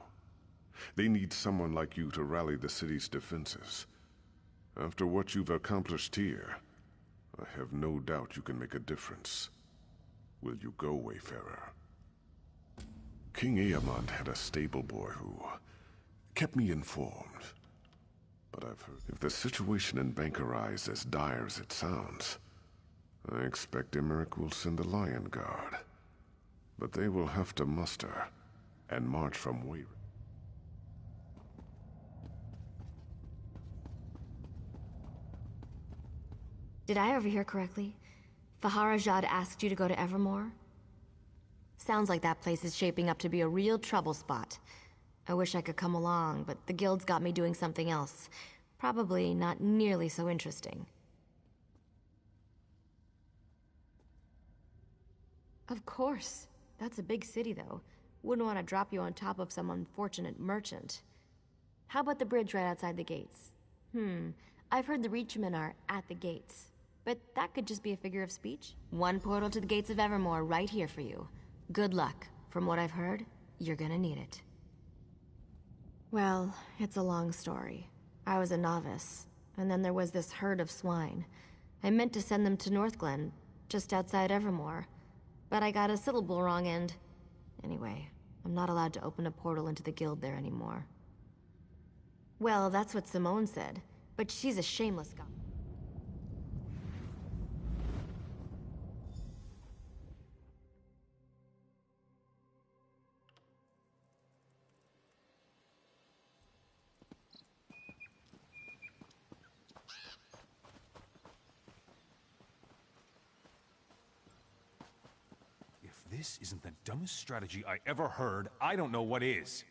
They need someone like you to rally the city's defenses. After what you've accomplished here, I have no doubt you can make a difference. Will you go, Wayfarer? King Eamond had a stable boy who kept me informed. But I've heard if the situation in Bankarai is as dire as it sounds, I expect Emmerich will send the Lion Guard. But they will have to muster and march from Wayrest. Did I overhear correctly? Faharajad asked you to go to Evermore? Sounds like that place is shaping up to be a real trouble spot. I wish I could come along, but the guild's got me doing something else. Probably not nearly so interesting. Of course. That's a big city, though. Wouldn't want to drop you on top of some unfortunate merchant. How about the bridge right outside the gates? I've heard the Reachmen are at the gates. But that could just be a figure of speech. One portal to the gates of Evermore right here for you. Good luck. From what I've heard, you're gonna need it. Well, it's a long story. I was a novice, and then there was this herd of swine. I meant to send them to Northglen, just outside Evermore, but I got a syllable wrong and... Anyway, I'm not allowed to open a portal into the guild there anymore. Well, that's what Simone said, but she's a shameless guy. If this isn't the dumbest strategy I ever heard, I don't know what is.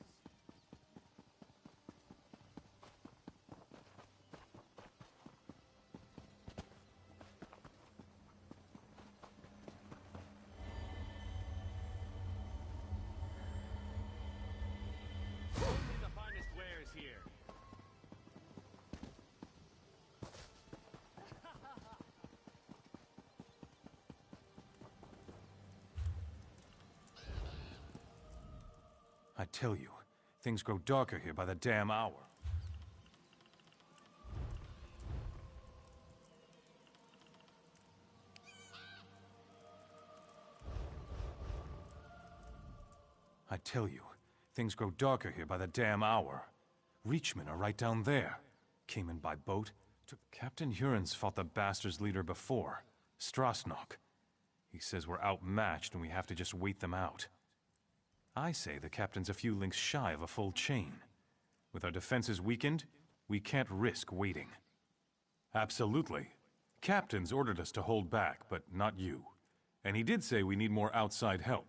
I tell you, things grow darker here by the damn hour. I tell you, things grow darker here by the damn hour. Reachmen are right down there. Came in by boat. Captain Huron's fought the bastards' leader before, Strasnok. He says we're outmatched and we have to just wait them out. I say the captain's a few links shy of a full chain. With our defenses weakened, we can't risk waiting. Absolutely. Captain's ordered us to hold back, but not you. And he did say we need more outside help.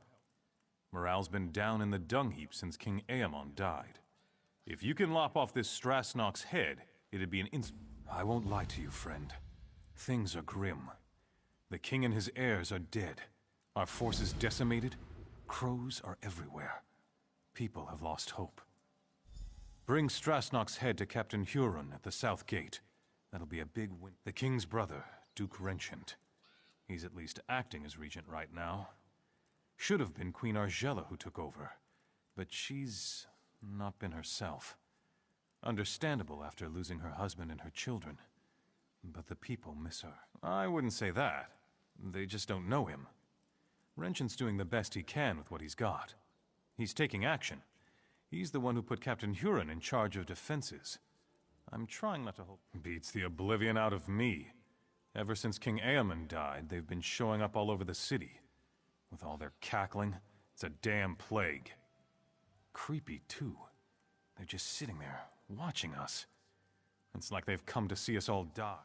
Morale's been down in the dung heap since King Eamon died. If you can lop off this Strasnok's head, it'd be an I won't lie to you, friend. Things are grim. The king and his heirs are dead. Our forces decimated. Crows are everywhere. People have lost hope. Bring Strasnok's head to Captain Huron at the South Gate. That'll be a big win. The king's brother, Duke Renchant. He's at least acting as regent right now. Should have been Queen Argella who took over, but she's not been herself. Understandable after losing her husband and her children. But the people miss her. I wouldn't say that. They just don't know him. Renchant's doing the best he can with what he's got. He's taking action. He's the one who put Captain Huron in charge of defenses. I'm trying not to hold... Beats the oblivion out of me. Ever since King Eamon died, they've been showing up all over the city. With all their cackling, it's a damn plague. Creepy, too. They're just sitting there, watching us. It's like they've come to see us all die.